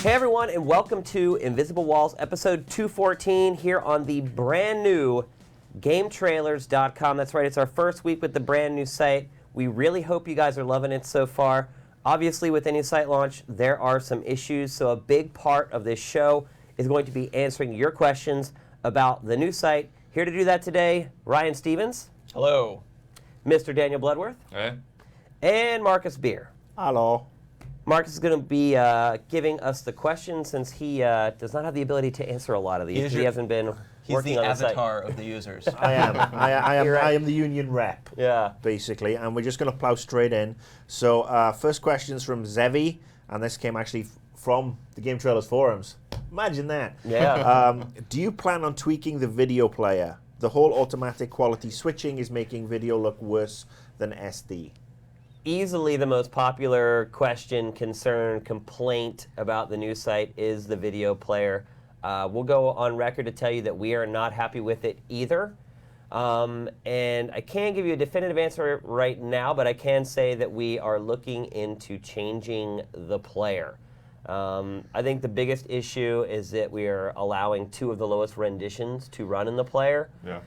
Hey everyone, and welcome to Invisible Walls, episode 214, here on the brand new GameTrailers.com. That's right, it's our first week with the brand new site. We really hope you guys are loving it so far. Obviously, with any site launch, there are some issues, so a big part of this show is going to be answering your questions about the new site. Here to do that today, Ryan Stevens. Hello. Mr. Daniel Bloodworth. Hey. And Marcus Beer. Hello. Marcus is going to be giving us the questions since he does not have the ability to answer a lot of these. He hasn't been working on the site. He's the avatar of the users. I am. I am the union rep. Yeah. Basically, and we're just going to plow straight in. So, first question's from Zevi, and this came actually from the Game Trailers forums. Imagine that. Yeah. Do you plan on tweaking the video player? The whole automatic quality switching is making video look worse than SD. Easily the most popular question, concern, complaint about the new site is the video player. We'll go on record to tell you that we are not happy with it either. And I can't give you a definitive answer right now, but I can say that we are looking into changing the player. I think the biggest issue is that we are allowing 2 of the lowest renditions to run in the player. Yeah.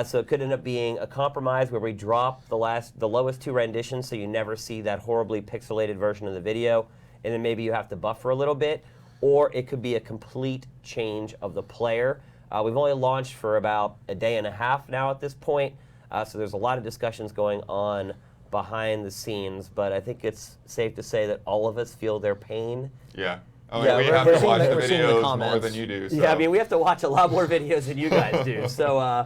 So it could end up being a compromise where we drop the lowest 2 renditions so you never see that horribly pixelated version of the video, and then maybe you have to buffer a little bit, or it could be a complete change of the player. We've only launched for about a day and a half now at this point, so there's a lot of discussions going on behind the scenes, but I think it's safe to say that all of us feel their pain. Yeah. I mean, Yeah, we we're- have we're to seeing watch the- the we're seeing the videos more comments. than you do. So. Yeah, I mean, we have to watch a lot more videos than you guys do. So,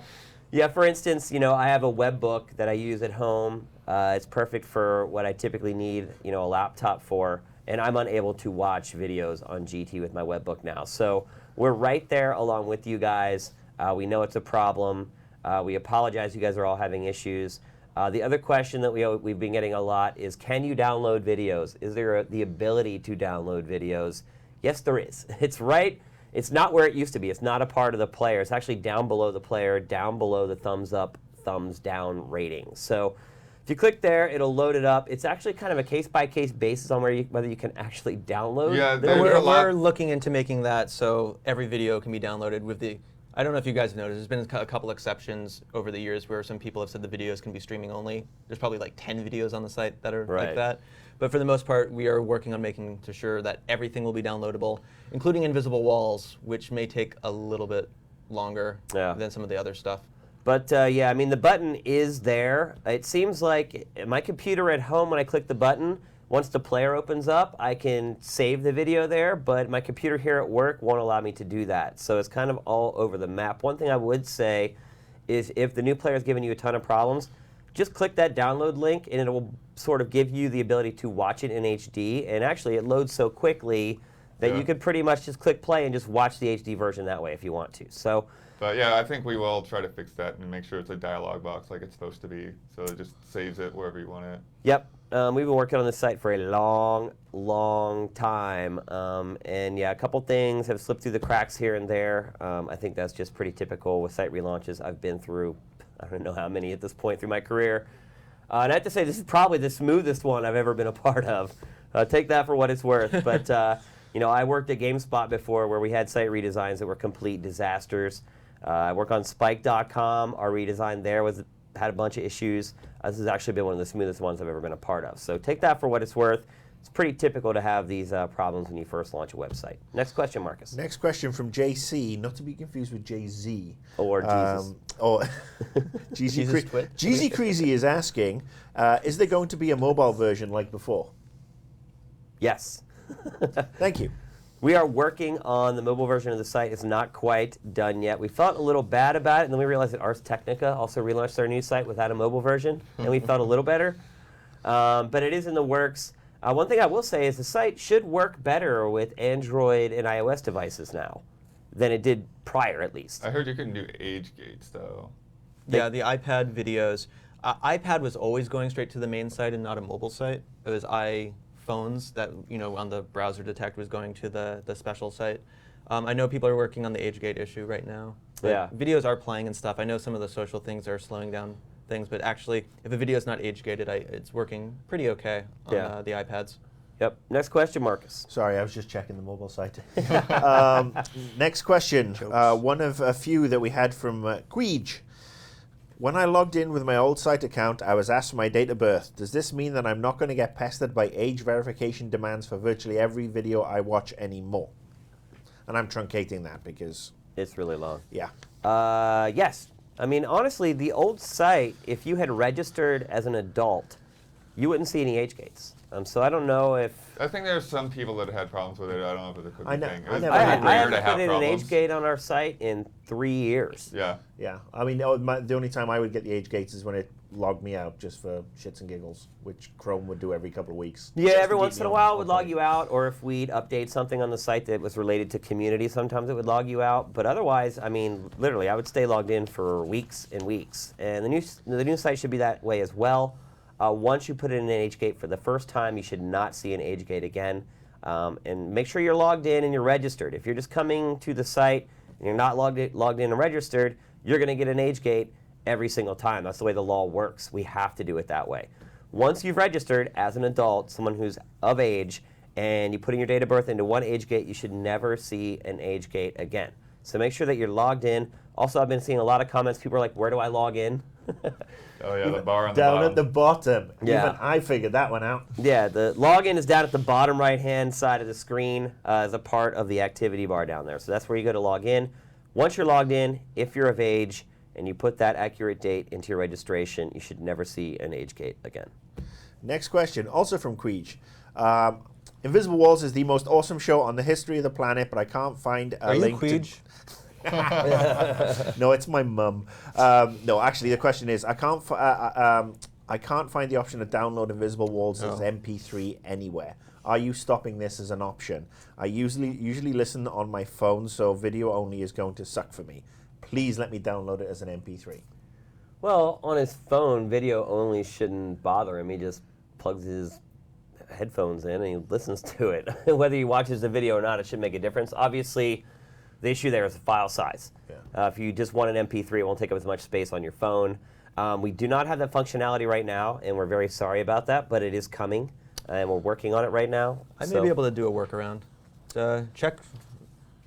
yeah, for instance, I have a web book that I use at home. It's perfect for what I typically need, a laptop for, and I'm unable to watch videos on GT with my web book now. So we're right there along with you guys. We know it's a problem. We apologize you guys are all having issues. The other question that we've been getting a lot is, can you download videos? Is there the ability to download videos? Yes, there is. It's right. It's not where it used to be. It's not a part of the player. It's actually down below the player, down below the thumbs up, thumbs down rating. So if you click there, it'll load it up. It's actually kind of a case-by-case basis on whether you can actually download. Yeah, we're looking into making that so every video can be downloaded with the... I don't know if you guys have noticed, there's been a couple exceptions over the years where some people have said the videos can be streaming only. There's probably like 10 videos on the site that are like that. But for the most part, we are working on making sure that everything will be downloadable, including Invisible Walls, which may take a little bit longer than some of the other stuff. But yeah, I mean, the button is there. It seems like my computer at home, when I click the button, once the player opens up, I can save the video there, but my computer here at work won't allow me to do that. So it's kind of all over the map. One thing I would say is if the new player is giving you a ton of problems, just click that download link and it will sort of give you the ability to watch it in HD. And actually, it loads so quickly that you could pretty much just click play and just watch the HD version that way if you want to. So, but yeah, I think we will try to fix that and make sure it's a dialog box like it's supposed to be, so it just saves it wherever you want it. Yep. We've been working on this site for a long, long time. And yeah, a couple things have slipped through the cracks here and there. I think that's just pretty typical with site relaunches. I've been through, I don't know how many at this point through my career. And I have to say, this is probably the smoothest one I've ever been a part of. Take that for what it's worth. But, I worked at GameSpot before where we had site redesigns that were complete disasters. I work on Spike.com. Our redesign there had a bunch of issues. This has actually been one of the smoothest ones I've ever been a part of. So take that for what it's worth. It's pretty typical to have these problems when you first launch a website. Next question, Marcus. Next question from JC, not to be confused with JZ. Or Jesus. Or Jeezy Creasy is asking, is there going to be a mobile version like before? Yes. Thank you. We are working on the mobile version of the site. It's not quite done yet. We felt a little bad about it, and then we realized that Ars Technica also relaunched their new site without a mobile version, and we felt a little better. But it is in the works. One thing I will say is the site should work better with Android and iOS devices now than it did prior, at least. I heard you couldn't do age gates, though. Yeah, the iPad videos. iPad was always going straight to the main site and not a mobile site. It was iPhones that, on the browser detect was going to the special site. I know people are working on the age gate issue right now. Yeah. Videos are playing and stuff. I know some of the social things are slowing down things, but actually, if a video is not age gated, it's working pretty okay on the iPads. Yep. Next question, Marcus. Sorry, I was just checking the mobile site. Next question. One of a few that we had from Queej. When I logged in with my old site account, I was asked for my date of birth. Does this mean that I'm not going to get pestered by age verification demands for virtually every video I watch anymore? And I'm truncating that because... It's really long. Yeah. Yes. I mean, honestly, the old site, if you had registered as an adult, you wouldn't see any age gates. So I don't know if... I think there's some people that had problems with it. I don't know if it's a cookie thing. It was never pretty had I rare to haven't have put in an problems. age gate on our site in 3 years. Yeah. Yeah. I mean, the only time I would get the age gates is when it logged me out just for shits and giggles, which Chrome would do every couple of weeks. Yeah, Just every to once keep in a me while on it would log point. you out, or if we'd update something on the site that was related to community, sometimes it would log you out. But otherwise, I mean, literally, I would stay logged in for weeks and weeks. And the new site should be that way as well. Once you put in an age gate for the first time, you should not see an age gate again. And make sure you're logged in and you're registered. If you're just coming to the site and you're not logged in and registered, you're going to get an age gate every single time. That's the way the law works. We have to do it that way. Once you've registered as an adult, someone who's of age, and you put in your date of birth into one age gate, you should never see an age gate again. So make sure that you're logged in. Also, I've been seeing a lot of comments. People are like, where do I log in? Oh yeah, the bar on the Down bottom. at the bottom. Yeah. Even I figured that one out. Yeah, the login is down at the bottom right-hand side of the screen as a part of the activity bar down there. So that's where you go to log in. Once you're logged in, if you're of age and you put that accurate date into your registration, you should never see an age gate again. Next question, also from Queej. Invisible Walls is the most awesome show on the history of the planet, but I can't find a Are you link Queej? No, it's my mum. No, actually, the question is, I can't find the option to download Invisible Walls as MP3 anywhere. Are you stopping this as an option? I usually listen on my phone, so video only is going to suck for me. Please let me download it as an MP3. Well, on his phone, video only shouldn't bother him. He just plugs his headphones in and he listens to it. Whether he watches the video or not, it shouldn't make a difference. Obviously, the issue there is the file size. Yeah. If you just want an MP3, it won't take up as much space on your phone. We do not have that functionality right now, and we're very sorry about that, but it is coming, and we're working on it right now. I may be able to do a workaround.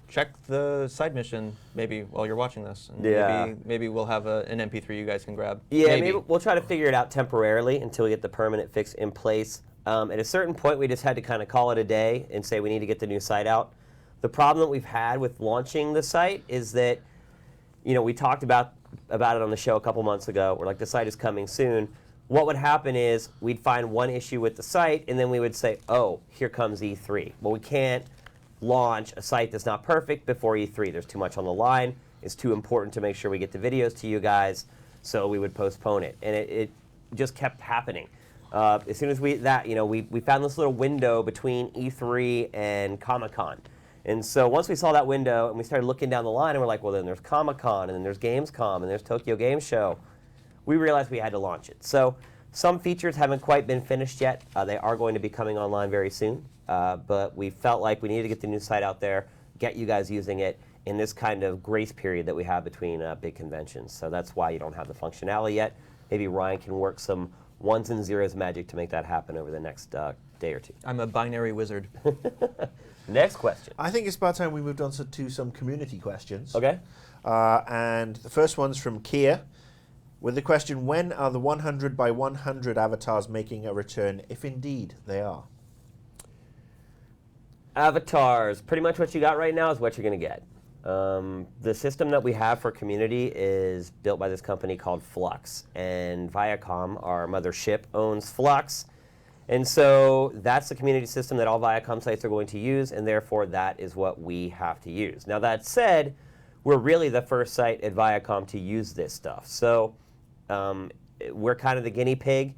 Check the side mission maybe while you're watching this. And Yeah. Maybe we'll have an MP3 you guys can grab. Yeah, maybe we'll try to figure it out temporarily until we get the permanent fix in place. At a certain point, we just had to kind of call it a day and say we need to get the new site out. The problem that we've had with launching the site is that, we talked about it on the show a couple months ago. We're like, the site is coming soon. What would happen is we'd find one issue with the site, and then we would say, oh, here comes E3. Well, we can't launch a site that's not perfect before E3. There's too much on the line. It's too important to make sure we get the videos to you guys, so we would postpone it. And it just kept happening. As soon as we found this little window between E3 and Comic-Con. And so once we saw that window and we started looking down the line and we're like, well, then there's Comic-Con and then there's Gamescom and there's Tokyo Game Show, we realized we had to launch it. So some features haven't quite been finished yet. They are going to be coming online very soon. But we felt like we needed to get the new site out there, get you guys using it in this kind of grace period that we have between big conventions. So that's why you don't have the functionality yet. Maybe Ryan can work some ones and zeros magic to make that happen over the next day or two. I'm a binary wizard. Next question. I think it's about time we moved on to some community questions. Okay. And the first one's from Kia, with the question, when are the 100 by 100 avatars making a return, if indeed they are? Avatars, pretty much what you got right now is what you're going to get. The system that we have for community is built by this company called Flux, and Viacom, our mothership, owns Flux. And so that's the community system that all Viacom sites are going to use, and therefore that is what we have to use. Now that said, we're really the first site at Viacom to use this stuff. So we're kind of the guinea pig.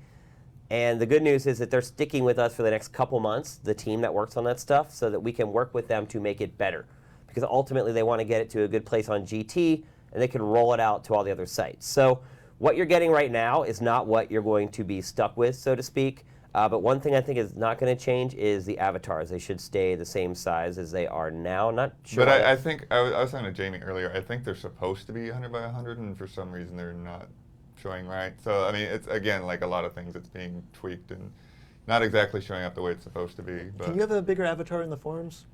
And the good news is that they're sticking with us for the next couple months, the team that works on that stuff, so that we can work with them to make it better. Because ultimately they want to get it to a good place on GT, and they can roll it out to all the other sites. So what you're getting right now is not what you're going to be stuck with, so to speak. But one thing I think is not going to change is the avatars. They should stay the same size as they are now. Not sure. But I think, I was talking to Jamie earlier, I think they're supposed to be 100 by 100, and for some reason they're not showing right. So, I mean, it's, again, like a lot of things, it's being tweaked, and, not exactly showing up the way it's supposed to be. But Can you have a bigger avatar in the forums?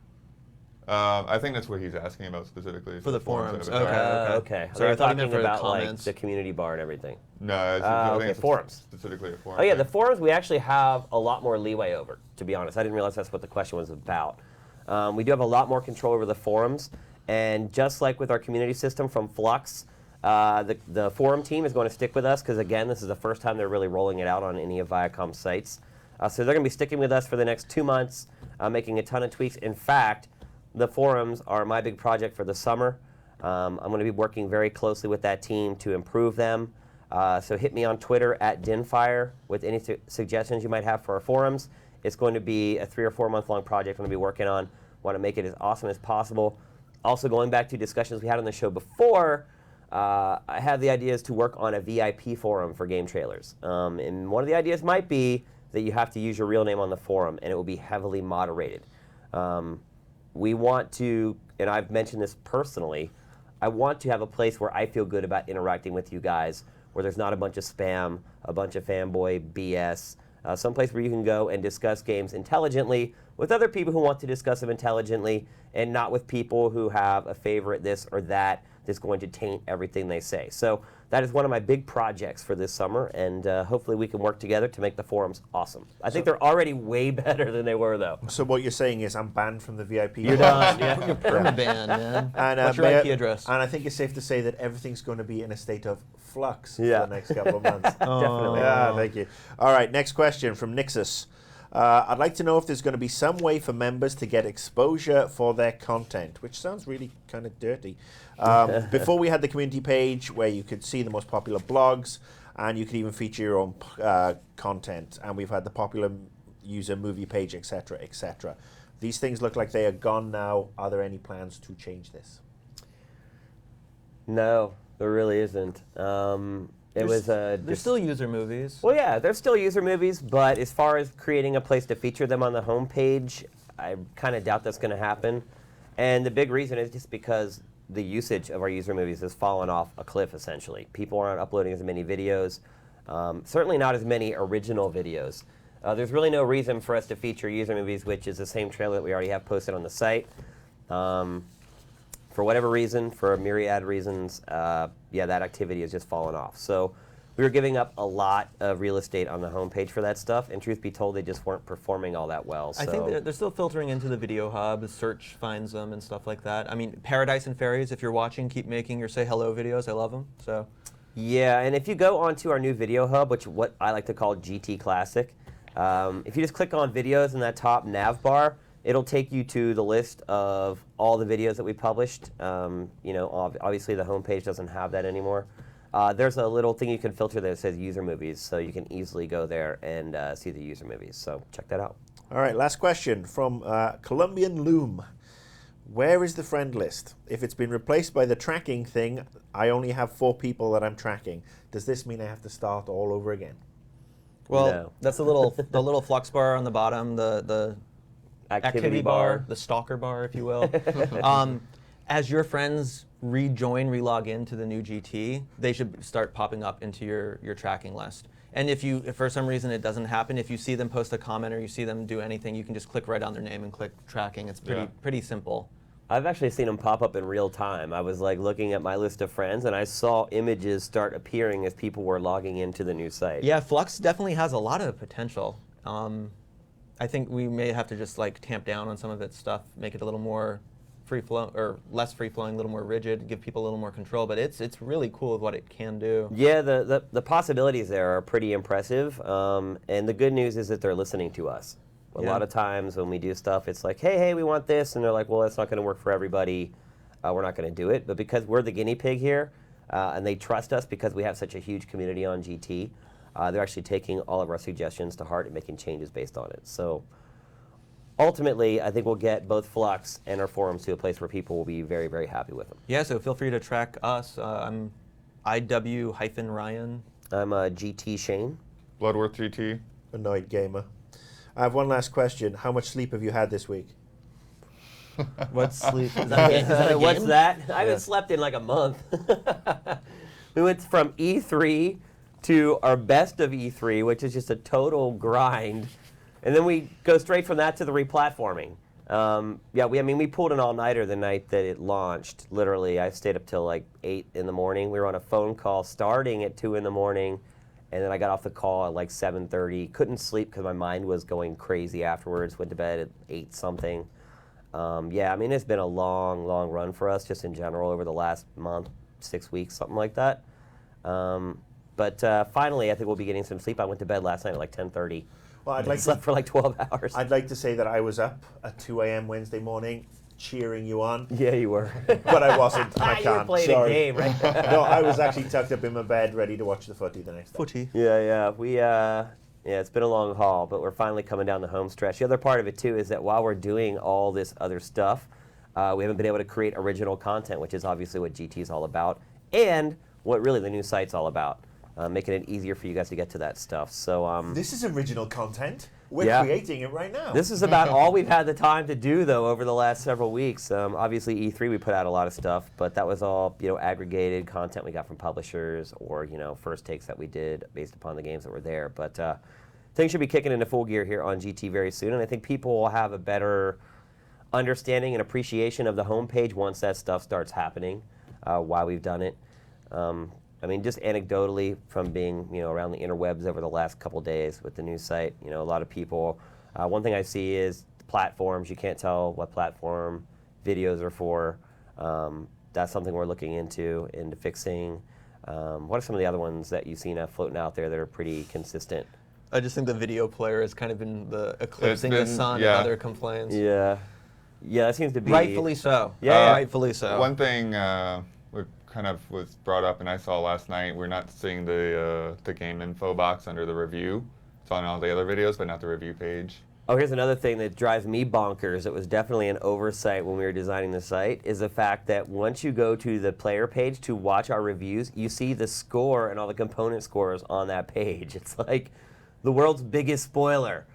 I think that's what he's asking about specifically. For the forums, avatar. okay. Okay. Sorry, I thought you meant for the about like comments. the community bar and everything. No, I think it's forums. specifically a forum. Oh yeah, thing. the forums we actually have a lot more leeway over, to be honest. I didn't realize that's what the question was about. We do have a lot more control over the forums, and just like with our community system from Flux, the forum team is going to stick with us because, again, this is the first time they're really rolling it out on any of Viacom's sites. So they're going to be sticking with us for the next 2 months, making a ton of tweaks. In fact, the forums are my big project for the summer. I'm going to be working very closely with that team to improve them. So hit me on Twitter at Dinfire with any suggestions you might have for our forums. It's going to be a 3 or 4 month long project I'm going to be working on. Want to make it as awesome as possible. Also, going back to discussions we had on the show before, I have the ideas to work on a VIP forum for GameTrailers. And one of the ideas might be that you have to use your real name on the forum, and it will be heavily moderated. We want to, and I've mentioned this personally, I want to have a place where I feel good about interacting with you guys, where there's not a bunch of spam, a bunch of fanboy BS, someplace where you can go and discuss games intelligently with other people who want to discuss them intelligently, and not with people who have a favorite this or that that's going to taint everything they say. So that is one of my big projects for this summer, and hopefully we can work together to make the forums awesome. I think they're already way better than they were, though. So what you're saying is I'm banned from the VIP. You're done. Yeah. Permaban, man. And, What's your IP address? And I think it's safe to say that everything's going to be in a state of flux Yeah. for the next couple of months. Definitely. Yeah, thank you. All right, next question from Nixus. I'd like to know if there's going to be some way for members to get exposure for their content, which sounds really kind of dirty. Before we had the community page where you could see the most popular blogs, and you could even feature your own content. And we've had the popular user movie page, etc., etc. These things look like they are gone now. Are there any plans to change this? No, there really isn't. There's still user movies. Well, yeah, there's still user movies, but as far as creating a place to feature them on the homepage, I kind of doubt that's going to happen. And the big reason is just because the usage of our user movies has fallen off a cliff, essentially. People aren't uploading as many videos, certainly not as many original videos. There's really no reason for us to feature user movies, which is the same trailer that we already have posted on the site. For whatever reason, for a myriad reasons, yeah, that activity has just fallen off. So we were giving up a lot of real estate on the homepage for that stuff, and truth be told, they just weren't performing all that well. So. I think they're still filtering into the video hub, search finds them and stuff like that. I mean, Paradise and Fairies, if you're watching, keep making your say hello videos. I love them. So. Yeah, and if you go onto our new video hub, which what I like to call GT Classic, if you just click on videos in that top nav bar, it'll take you to the list of all the videos that we published. You know, obviously the homepage doesn't have that anymore. There's a little thing you can filter that says user movies, so you can easily go there and see the user movies. So check that out. All right, last question from Colombian Loom. Where is the friend list? If it's been replaced by the tracking thing, I only have 4 people that I'm tracking. Does this mean I have to start all over again? Well, No. that's the little flux bar on the bottom, the activity bar, the stalker bar, if you will. As your friends relog into the new GT, they should start popping up into your tracking list. And if for some reason it doesn't happen, if you see them post a comment or you see them do anything, you can just click right on their name and click tracking. It's pretty simple. I've actually seen them pop up in real time. I was like looking at my list of friends, and I saw images start appearing as people were logging into the new site. Yeah, Flux definitely has a lot of potential. I think we may have to just like tamp down on some of its stuff, make it a little more free flow or less free flowing, a little more rigid, give people a little more control. But it's really cool with what it can do. Yeah, the possibilities there are pretty impressive, and the good news is that they're listening to us. A lot of times when we do stuff, it's like, hey, we want this, and they're like, well, that's not going to work for everybody. We're not going to do it. But because we're the guinea pig here, and they trust us because we have such a huge community on GT, they're actually taking all of our suggestions to heart and making changes based on it. So ultimately, I think we'll get both Flux and our forums to a place where people will be very, very happy with them. Yeah, so feel free to track us. I'm IW-Ryan. I'm GT Shane. Bloodworth GT. Annoyed gamer. I have one last question. How much sleep have you had this week? What's sleep? Is that a game? What's that? I haven't slept in like a month. We went from E3 to our best of E3, which is just a total grind. And then we go straight from that to the replatforming. Yeah, we pulled an all-nighter the night that it launched. Literally, I stayed up till like 8 in the morning. We were on a phone call starting at 2 in the morning, and then I got off the call at like 7:30. Couldn't sleep because my mind was going crazy afterwards. Went to bed at 8 something. Yeah, I mean, it's been a long, long run for us just in general over the last month, 6 weeks, something like that. But finally, I think we'll be getting some sleep. I went to bed last night at like 10:30. Well, I'd like slept for like 12 hours. I'd like to say that I was up at 2 a.m. Wednesday morning, cheering you on, Yeah, you were. but I wasn't. I You were can't. playing Sorry. a game, right? No, I was actually tucked up in my bed, ready to watch the footy the next day. Footy. Yeah. Yeah, it's been a long haul, but we're finally coming down the home stretch. The other part of it too is that while we're doing all this other stuff, we haven't been able to create original content, which is obviously what GT is all about, and what really the new site's all about, making it easier for you guys to get to that stuff. So This is original content. We're Yeah. creating it right now. this is about all we've had the time to do, though, over the last several weeks. Obviously, E3 we put out a lot of stuff, but that was all aggregated content we got from publishers or first takes that we did based upon the games that were there. But things should be kicking into full gear here on GT very soon, and I think people will have a better understanding and appreciation of the homepage once that stuff starts happening. Why we've done it. I mean, just anecdotally from being, around the interwebs over the last couple days with the new site, a lot of people, one thing I see is platforms. You can't tell what platform videos are for. That's something we're looking into fixing. What are some of the other ones that you've seen floating out there that are pretty consistent? I just think the video player has kind of been the eclipsing the been- sun yeah. and other complaints. Yeah, that seems to be Rightfully so. Yeah. Rightfully so. One thing kind of was brought up, and I saw last night, we're not seeing the game info box under the review. It's on all the other videos, but not the review page. Oh, here's another thing that drives me bonkers. It was definitely an oversight when we were designing the site, is the fact that once you go to the player page to watch our reviews, you see the score and all the component scores on that page. It's like the world's biggest spoiler.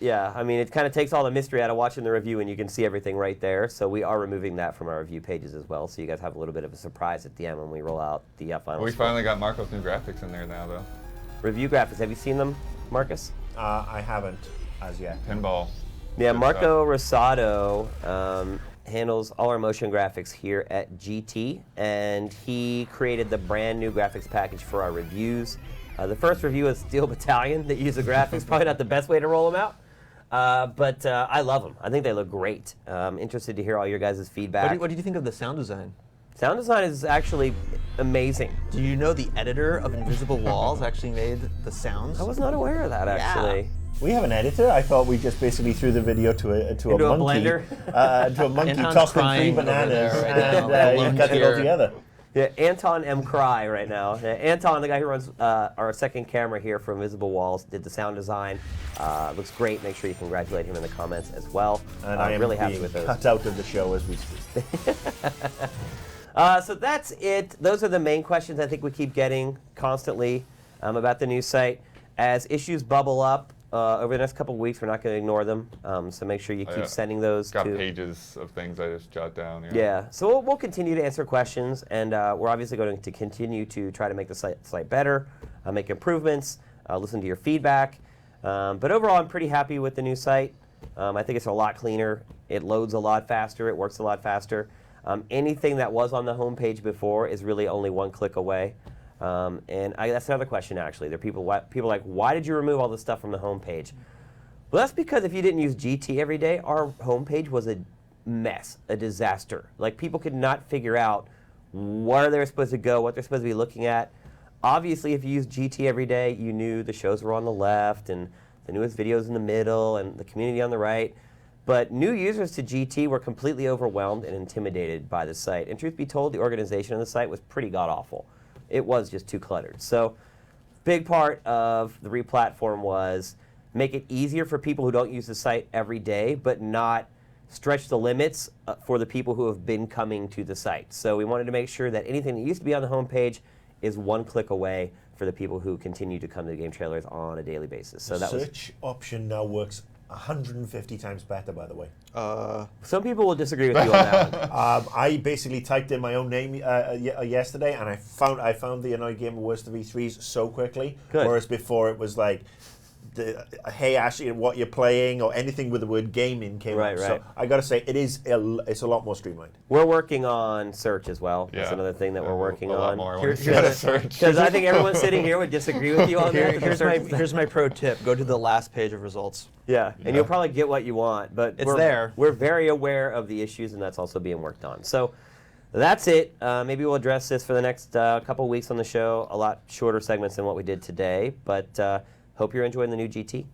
Yeah, I mean, it kind of takes all the mystery out of watching the review, and you can see everything right there. So we are removing that from our review pages as well, so you guys have a little bit of a surprise at the end when we roll out the final We score. finally got Marco's new graphics in there now, though. Review graphics. Have you seen them, Marcus? I haven't as yet. Pinball. Yeah, Good Marco Rosado handles all our motion graphics here at GT, and he created the brand new graphics package for our reviews. The first review is Steel Battalion that used the graphics. Probably not the best way to roll them out, but I love them. I think they look great. Interested to hear all your guys' feedback. What did you think of the sound design? Sound design is actually amazing. Do you know the editor of Invisible Walls actually made the sounds? I was not aware of that, actually. We have an editor. I thought we just basically threw the video to a Into a monkey, blender? to a monkey, Anton's tossed in 3 crying over bananas, there right now, and alone he cut it all here. together. Yeah, Anton M. Cry right now. Anton, the guy who runs our second camera here for Invisible Walls, did the sound design. Looks great. Make sure you congratulate him in the comments as well. And I am really happy being with those. cut out of the show as we speak. So that's it. Those are the main questions I think we keep getting constantly about the new site. As issues bubble up over the next couple of weeks, we're not going to ignore them. So make sure you keep sending those Got to... pages of things I just jot down. Yeah, so we'll continue to answer questions, and we're obviously going to continue to try to make the site better, make improvements, listen to your feedback. But overall, I'm pretty happy with the new site. I think it's a lot cleaner. It loads a lot faster. It works a lot faster. Anything that was on the homepage before is really only one click away. And that's another question, actually. There are people like, why did you remove all this stuff from the homepage? Well, that's because if you didn't use GT every day, our homepage was a mess, a disaster. Like, people could not figure out where they were supposed to go, what they're supposed to be looking at. Obviously, if you used GT every day, you knew the shows were on the left and the newest videos in the middle and the community on the right. But new users to GT were completely overwhelmed and intimidated by the site. And truth be told, the organization of the site was pretty god-awful. It was just too cluttered. So big part of the replatform was make it easier for people who don't use the site every day, but not stretch the limits for the people who have been coming to the site. So we wanted to make sure that anything that used to be on the homepage is one click away for the people who continue to come to the GameTrailers on a daily basis. So The that was... search option now works 150 times better, by the way. Some people will disagree with you on that one. I basically typed in my own name yesterday, and I found the Annoyed Gamer Worst of E3s so quickly. Good. Whereas before it was like hey Ashley, what you're playing or anything with the word gaming came Right, up. right. So I got to say, it's a lot more streamlined. We're working on search as well. That's Yeah. another thing that we're working a on. lot more. Here- When you here's say a- search. Because I think everyone sitting here would disagree with you on that. Here's my pro tip. Go to the last page of results. Yeah, and Yeah. you'll probably get what you want, but It's there. We're very aware of the issues, and that's also being worked on. So that's it. Maybe we'll address this for the next couple weeks on the show. A lot shorter segments than what we did today, but hope you're enjoying the new GT.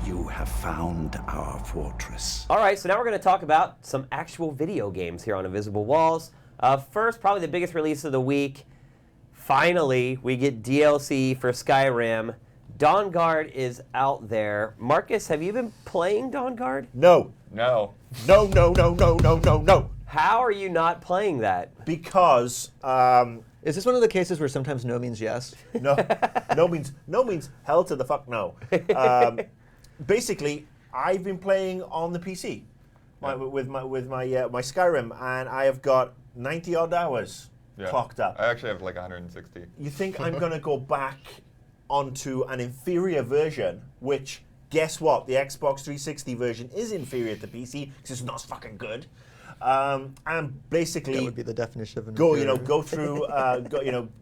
You have found our fortress. All right, so now we're going to talk about some actual video games here on Invisible Walls. First, probably the biggest release of the week. Finally, we get DLC for Skyrim. Dawn Guard is out there. Marcus, have you been playing Dawn Guard? No, No. no, no, no, no, no, no, no. How are you not playing that? Because Is this one of the cases where sometimes no means yes? no, no means hell to the fuck no. Basically, I've been playing on the PC with my Skyrim, and I have got 90 odd hours clocked up. I actually have like 160. You think I'm going to go back onto an inferior version, which, guess what? The Xbox 360 version is inferior to PC because it's not fucking good. And basically, That would be the definition of an go inferior. go through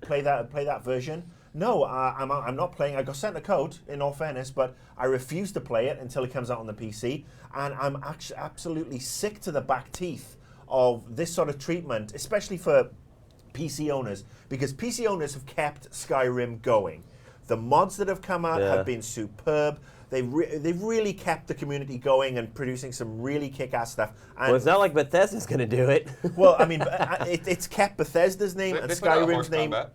play that version. No, I'm not playing. I got sent a code, in all fairness, but I refuse to play it until it comes out on the PC, and I'm actually absolutely sick to the back teeth of this sort of treatment, especially for PC owners, because PC owners have kept Skyrim going. The mods that have come out have been superb. They've really kept the community going and producing some really kick-ass stuff. And Well, it's not like Bethesda's going to do it. well, I mean, it's kept Bethesda's name They and put out horse Skyrim's name combat.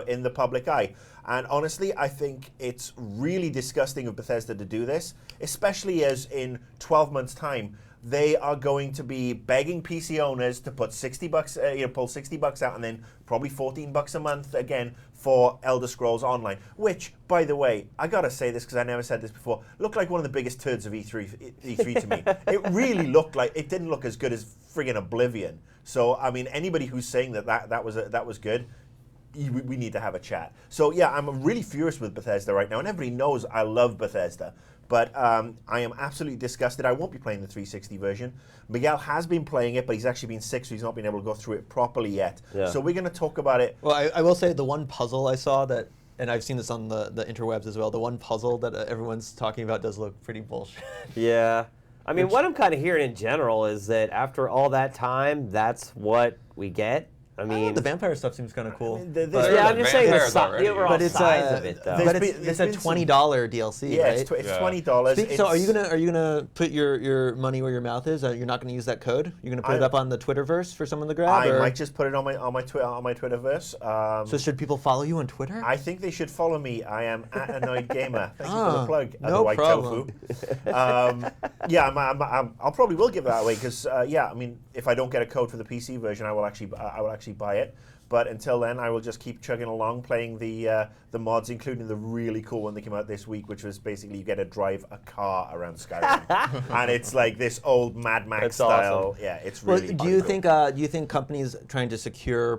in the public eye. And honestly, I think it's really disgusting of Bethesda to do this, especially as in 12 months' time they are going to be begging PC owners to put $60, pull $60 out, and then probably $14 a month again for Elder Scrolls Online. Which, by the way, I gotta say this because I never said this before, looked like one of the biggest turds of E3 to me. It really looked like it didn't look as good as friggin' Oblivion. So I mean, anybody who's saying that was good, we need to have a chat. So yeah, I'm really furious with Bethesda right now, and everybody knows I love Bethesda. But I am absolutely disgusted. I won't be playing the 360 version. Miguel has been playing it, but he's actually been sick, so he's not been able to go through it properly yet. Yeah. So we're going to talk about it. Well, I will say the one puzzle I saw that, and I've seen this on the interwebs as well, the one puzzle that everyone's talking about does look pretty bullshit. Yeah. I mean, what I'm kind of hearing in general is that after all that time, that's what we get. I mean, the vampire stuff seems kind of cool. the- but- yeah, I'm just saying the, Vampires already. overall But it's, size of it, though. there's But been- it's there's a been some- $20 DLC, Yeah, right? it's Yeah. $20. So are you It's- gonna put your money where your mouth is? You're not gonna use that code? You're gonna put it I- up on the Twitterverse for someone to grab? I or? might just put it on my Twitterverse. So should people follow you on Twitter? I think they should follow me. I am at Annoyed Gamer. Thank you for the Ah, plug. no White problem. Tofu. Yeah, I'll probably will give that away because I mean, if I don't get a code for the PC version, I will actually buy it. But until then, I will just keep chugging along, playing the mods, including the really cool one that came out this week, which was basically you get to drive a car around Skyrim, and it's like this old Mad Max That's style. awesome. Yeah, it's Well, really. do you cool. think companies trying to secure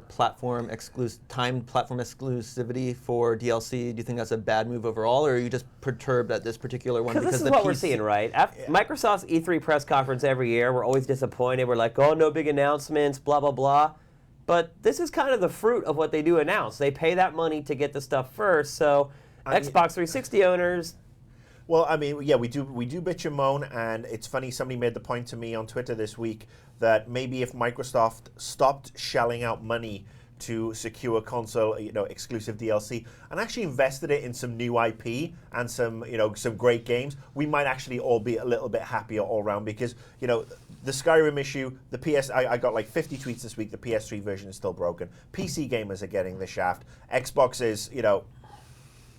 timed platform exclusivity for DLC? Do you think that's a bad move overall, or are you just perturbed at this particular one Because this is the what we're PC seeing, right? Microsoft's E3 press conference every year, we're always disappointed. We're like, oh, no big announcements, blah, blah, blah. But this is kind of the fruit of what they do announce. They pay that money to get the stuff first. So Xbox 360 owners, Well, I mean, yeah, we do bitch and moan, and it's funny. Somebody made the point to me on Twitter this week that maybe if Microsoft stopped shelling out money to secure console, exclusive DLC, and actually invested it in some new IP and some great games, we might actually all be a little bit happier all around. Because the Skyrim issue, I got like 50 tweets this week. The PS3 version is still broken. PC gamers are getting the shaft. Xbox is,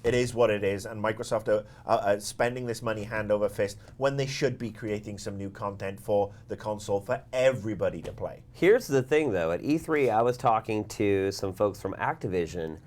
it is what it is, and Microsoft are spending this money hand over fist when they should be creating some new content for the console for everybody to play. here's the thing, though. At E3, I was talking to some folks from Activision,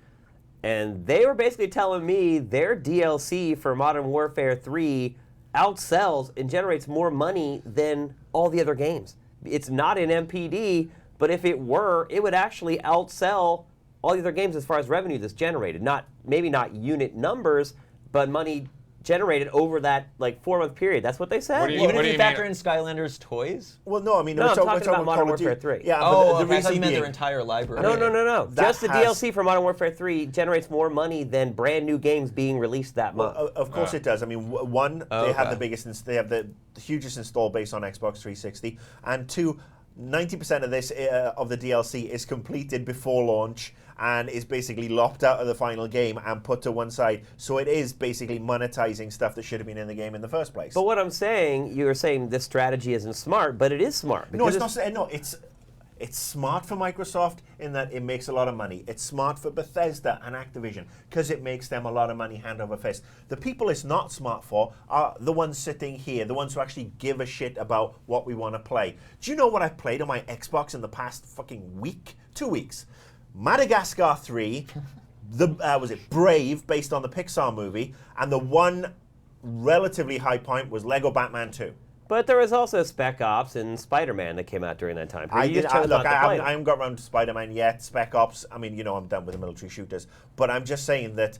and they were basically telling me their DLC for Modern Warfare 3 outsells and generates more money than all the other games. It's not an MPD, but if it were, it would actually outsell all the other games as far as revenue that's generated. Not maybe not unit numbers, but money generated over that like 4-month period. That's what they said. What do you- Even what if you mean? factor in Skylanders toys? Well, no, I mean, No, we're I'm talking about Modern Call of Duty. Warfare 3. Yeah, Oh, but the okay, I thought reason you meant their being, entire library. No. That Just the has- DLC for Modern Warfare 3 generates more money than brand new games being released that month. Of course it does. I mean, one, they have okay. the biggest, they have the hugest install base on Xbox 360, and two, 90% of this of the DLC is completed before launch and is basically lopped out of the final game and put to one side. So it is basically monetizing stuff that should have been in the game in the first place. But what I'm saying, you're saying this strategy isn't smart, but it is smart. No, because it's not. No, it's smart for Microsoft in that it makes a lot of money. It's smart for Bethesda and Activision because it makes them a lot of money hand over fist. The people it's not smart for are the ones sitting here, the ones who actually give a shit about what we want to play. Do you know what I've played on my Xbox in the past fucking week? 2 weeks. Madagascar 3, was it Brave, based on the Pixar movie, and the one relatively high point was Lego Batman 2. But there was also Spec Ops and Spider-Man that came out during that time period. You just chose not to play them. I haven't got around to Spider-Man yet. Spec Ops, I mean, I'm done with the military shooters. But I'm just saying that,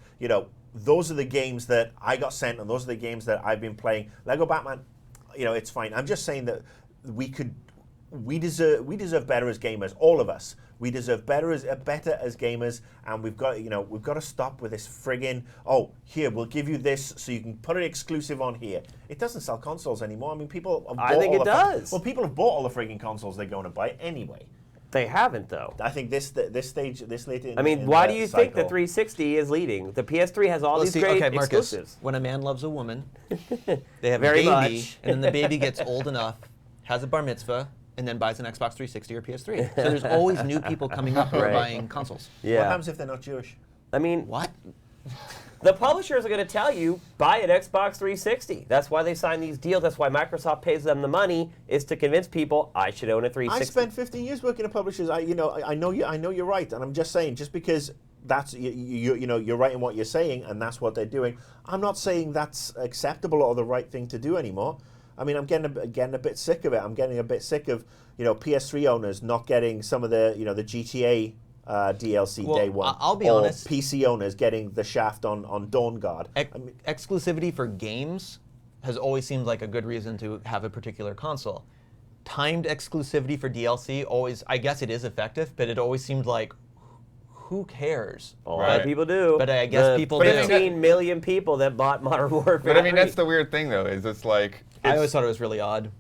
those are the games that I got sent, and those are the games that I've been playing. Lego Batman, it's fine. I'm just saying that we deserve better as gamers, all of us. We deserve better as gamers, and we've got to stop with this friggin', here, we'll give you this so you can put it exclusive on here. It doesn't sell consoles anymore. I mean, people have bought I think it does. Well, people have bought all the friggin' consoles they're going to buy anyway. They haven't, though. I think this late in I mean, why do you think the 360 is leading? The PS3 has all these great okay, Marcus, exclusives. when a man loves a woman, they have Very a baby, much. and then the baby gets old enough, has a bar mitzvah, and then buys an Xbox 360 or PS3. So there's always new people coming up who are Right. buying consoles. Yeah. What happens if they're not Jewish? I mean, What? the publishers are going to tell you, buy an Xbox 360. That's why they sign these deals. That's why Microsoft pays them the money, is to convince people I should own a 360. I spent 15 years working at publishers. I know you're right, and I'm just saying, just because that's you're right in what you're saying, and that's what they're doing. I'm not saying that's acceptable or the right thing to do anymore. I mean, I'm getting a bit sick of it. I'm getting a bit sick of PS3 owners not getting some of the the GTA DLC Well, day one. I'll be or honest. PC owners getting the shaft on Dawn Guard. Exclusivity for games has always seemed like a good reason to have a particular console. Timed exclusivity for DLC always, I guess it is effective, but it always seemed like, who cares? A lot of Right. people do. But I guess The people do. 15 million people that bought Modern Warfare. But I mean, 3. that's the weird thing, though, is it's like I always it's, thought it was really odd.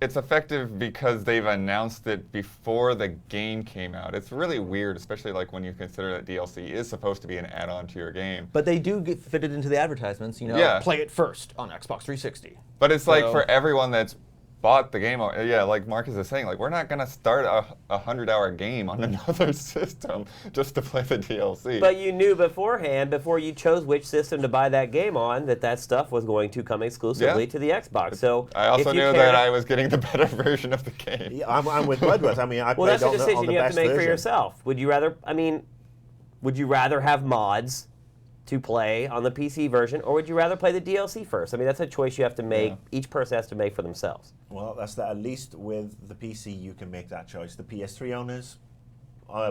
it's effective because they've announced it before the game came out. It's really weird, especially like when you consider that DLC is supposed to be an add-on to your game. But they do fit it into the advertisements, Yeah. play it first on Xbox 360. But it's like So- for everyone that's bought the game, yeah, like Marcus is saying, like we're not gonna start a 100-hour game on another system just to play the DLC. But you knew beforehand, before you chose which system to buy that game on, that stuff was going to come exclusively Yeah. to the Xbox. So I also if you knew cared- that I was getting the better version of the game. Yeah, I'm with Bloodworth. I mean, I Well, played that's a on the decision you have best to make for version. yourself. Would you rather? I mean, would you rather have mods to play on the PC version, or would you rather play the DLC first? I mean, that's a choice you have to make. Yeah. Each person has to make for themselves. Well, that's that. At least with the PC, you can make that choice. The PS3 owners,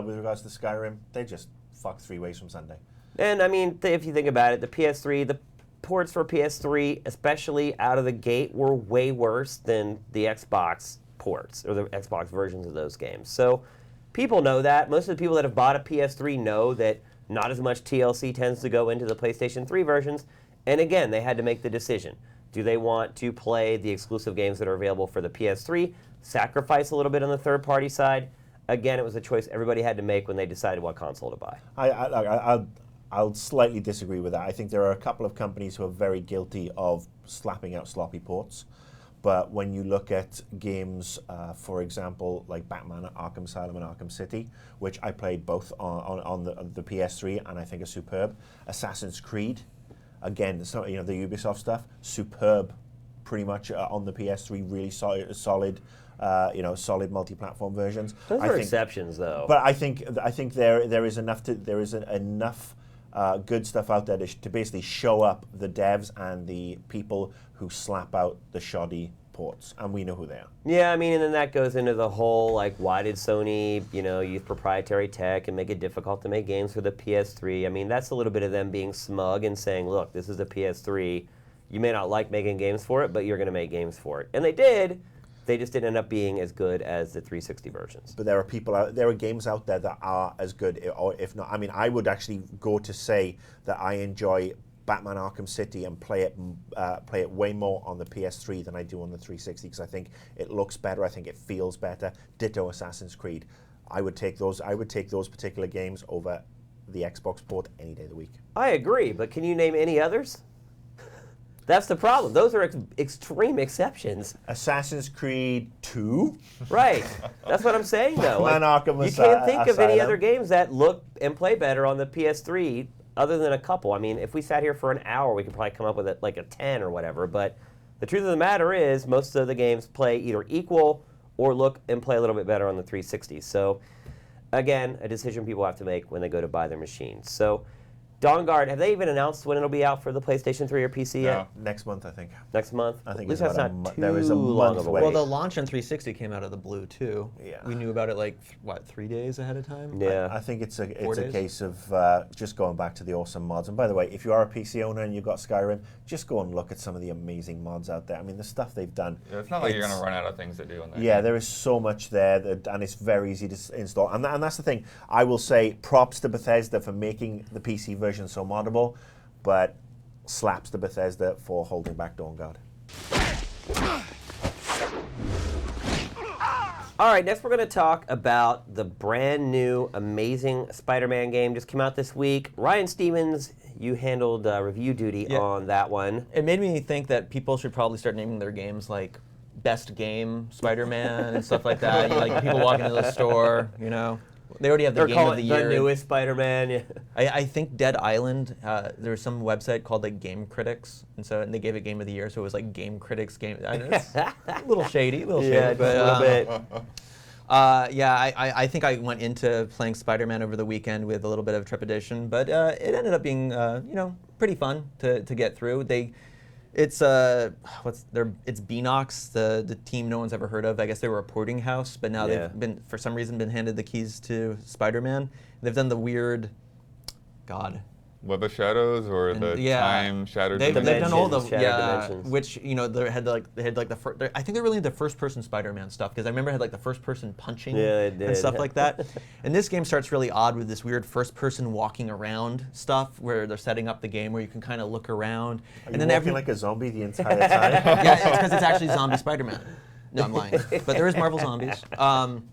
with regards to Skyrim, they just fucked 3 ways from Sunday. And I mean, if you think about it, the PS3, the ports for PS3, especially out of the gate, were way worse than the Xbox ports or the Xbox versions of those games. So people know that. Most of the people that have bought a PS3 know that not as much TLC tends to go into the PlayStation 3 versions. And again, they had to make the decision. Do they want to play the exclusive games that are available for the PS3, sacrifice a little bit on the third-party side? Again, it was a choice everybody had to make when they decided what console to buy. I'll slightly disagree with that. I think there are a couple of companies who are very guilty of slapping out sloppy ports. But when you look at games, for example, like Batman, Arkham Asylum, and Arkham City, which I played both on the PS3 and I think are superb. Assassin's Creed, again, so, the Ubisoft stuff, superb, pretty much on the PS3, really solid, solid multi-platform versions. Those are exceptions, though. But I think there is enough good stuff out there to basically show up the devs and the people who slap out the shoddy ports, and we know who they are. Yeah, I mean, and then that goes into the whole, like, why did Sony, use proprietary tech and make it difficult to make games for the PS3? I mean, that's a little bit of them being smug and saying, look, this is a PS3. You may not like making games for it, but you're going to make games for it. And they did. They just didn't end up being as good as the 360 versions. But there are games out there that are as good, or if not. I mean, I would actually go to say that I enjoy Batman Arkham City and play it way more on the PS3 than I do on the 360 because I think it looks better. I think it feels better. Ditto Assassin's Creed. I would take those particular games over the Xbox port any day of the week. I agree, but can you name any others? That's the problem. Those are extreme exceptions. Assassin's Creed 2? Right. That's what I'm saying, though. Batman Arkham you can't think of any Asylum. other games that look and play better on the PS3 other than a couple. I mean, if we sat here for an hour, we could probably come up with like a 10 or whatever. But the truth of the matter is most of the games play either equal or look and play a little bit better on the 360. So, again, a decision people have to make when they go to buy their machines. So, Dawn Guard, have they even announced when it'll be out for the PlayStation 3 or PC yet? Next month, I think. Next month? I think At least it's that's about not too there is a long month of a wait. wait. Well, the launch on 360 came out of the blue too. Yeah. We knew about it like 3 days ahead of time. Yeah. I think it's a days? case of just going back to the awesome mods. And by the way, if you are a PC owner and you've got Skyrim, just go and look at some of the amazing mods out there. I mean, the stuff they've done. Yeah, it's not like you're going to run out of things to do in there. Yeah, there is so much there, and it's very easy to install. And that's the thing. I will say props to Bethesda for making the PC version so moddable, but slaps to Bethesda for holding back Dawn Guard. All right, next we're going to talk about the brand new, amazing Spider-Man game. Just came out this week. Ryan Stevens, you handled review duty on that one. It made me think that people should probably start naming their games like Best Game Spider-Man and stuff like that. Like people walk into the store, They already have the They're game calling of the it year. the newest Spider-Man. Yeah. I think Dead Island, there's some website called like Game Critics, and they gave it Game of the Year, so it was like Game Critics Game. I know, it's a little shady, Yeah, but, just a little bit. I think I went into playing Spider-Man over the weekend with a little bit of trepidation, but it ended up being pretty fun to get through. It's Beanox, the team no one's ever heard of. I guess they were a porting house, but now they've for some reason been handed the keys to Spider-Man. They've done the weird, Web of Shadows or the Time Shattered They've Dimensions? done all the Dimensions. which they had the first. I think they're really into first-person Spider-Man stuff because I remember it had like the first-person punching and stuff like that. And this game starts really odd with this weird first-person walking around stuff where they're setting up the game where you can kind of look around. Are you walking like a zombie the entire time? Yeah, it's because it's actually zombie Spider-Man. No, I'm lying. But there is Marvel Zombies. And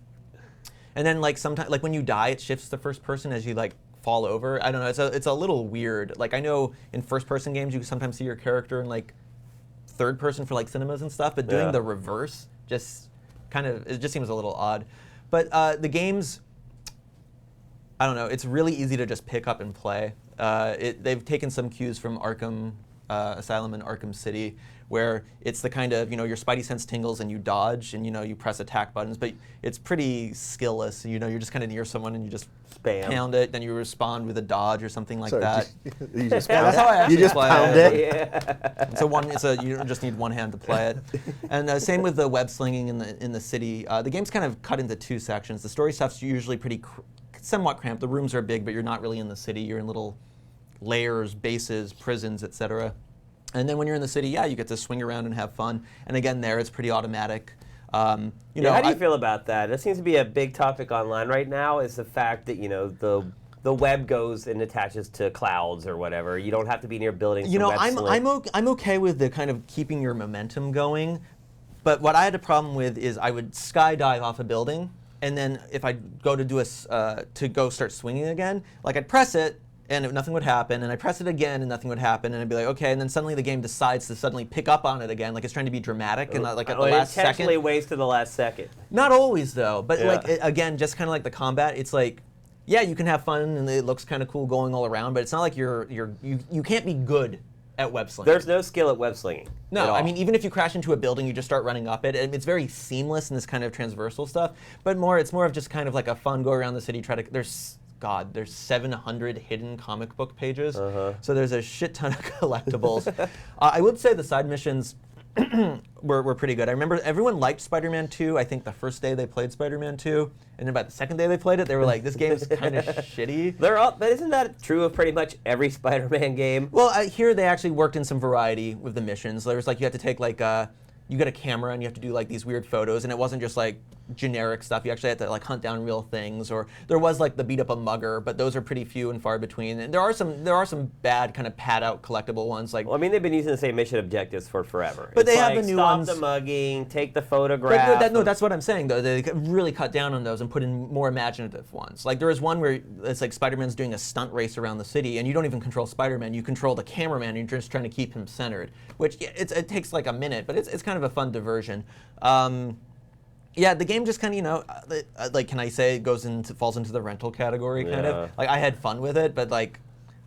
then like sometimes like when you die, it shifts to first person as you like fall over. I don't know. It's a little weird. Like I know in first-person games you can sometimes see your character in like third person for like cinemas and stuff, but doing the reverse just it just seems a little odd. But the games, I don't know. It's really easy to just pick up and play. They've taken some cues from Arkham Asylum and Arkham City, where it's the kind of, your spidey sense tingles and you dodge and, you press attack buttons, but it's pretty skill-less. You're just kind of near someone and you just Spam. pound it, then you respond with a dodge or something like that. You just Yeah, pound that's how I it. actually You just play pound it. it. You don't just need one hand to play it. And same with the web slinging in the city. The game's kind of cut into two sections. The story stuff's usually pretty somewhat cramped. The rooms are big, but you're not really in the city. You're in little layers, bases, prisons, etc. And then when you're in the city, you get to swing around and have fun. And again, there it's pretty automatic. How do you feel about that? That seems to be a big topic online right now. Is the fact that the web goes and attaches to clouds or whatever. You don't have to be near buildings. I'm okay with the kind of keeping your momentum going. But what I had a problem with is I would skydive off a building, and then if I go to go start swinging again, like I'd press it. And nothing would happen, and I press it again, and nothing would happen, and I'd be like, okay, and then suddenly the game decides to suddenly pick up on it again, like it's trying to be dramatic, and like at the last second. It intentionally waits to the last second. Not always, though, but again, just kind of like the combat, it's like, you can have fun, and it looks kind of cool going all around, but it's not like you can't be good at web slinging. There's no skill at web slinging. No, I mean, even if you crash into a building, you just start running up it, and it's very seamless in this kind of transversal stuff, but it's more of just kind of like a fun go around the city, there's 700 hidden comic book pages, so there's a shit ton of collectibles. I would say the side missions, were pretty good. I remember everyone liked Spider-Man 2. I think the first day they played Spider-Man 2, and then by the second day they played it, they were like, "This game is kind of shitty." But isn't that true of pretty much every Spider-Man game? Well, here they actually worked in some variety with the missions. There was like you had to take like you got a camera and you have to do like these weird photos, and it wasn't just like generic stuff. You actually had to like hunt down real things, or there was like the beat up a mugger, but those are pretty few and far between. And there are some bad kind of pad out collectible ones like. Well, I mean, they've been using the same mission objectives for forever. But It's they have like, the new stop ones. the mugging, take the But photograph. no, that's what I'm saying though. They really cut down on those and put in more imaginative ones. Like there was one where it's like Spider-Man's doing a stunt race around the city, and you don't even control Spider-Man. You control the cameraman. And you're just trying to keep him centered, which it takes like a minute, but it's kind of a fun diversion. Yeah, the game just kind of, like, can I say it falls into the rental category kind Yeah. of? Like I had fun with it, but like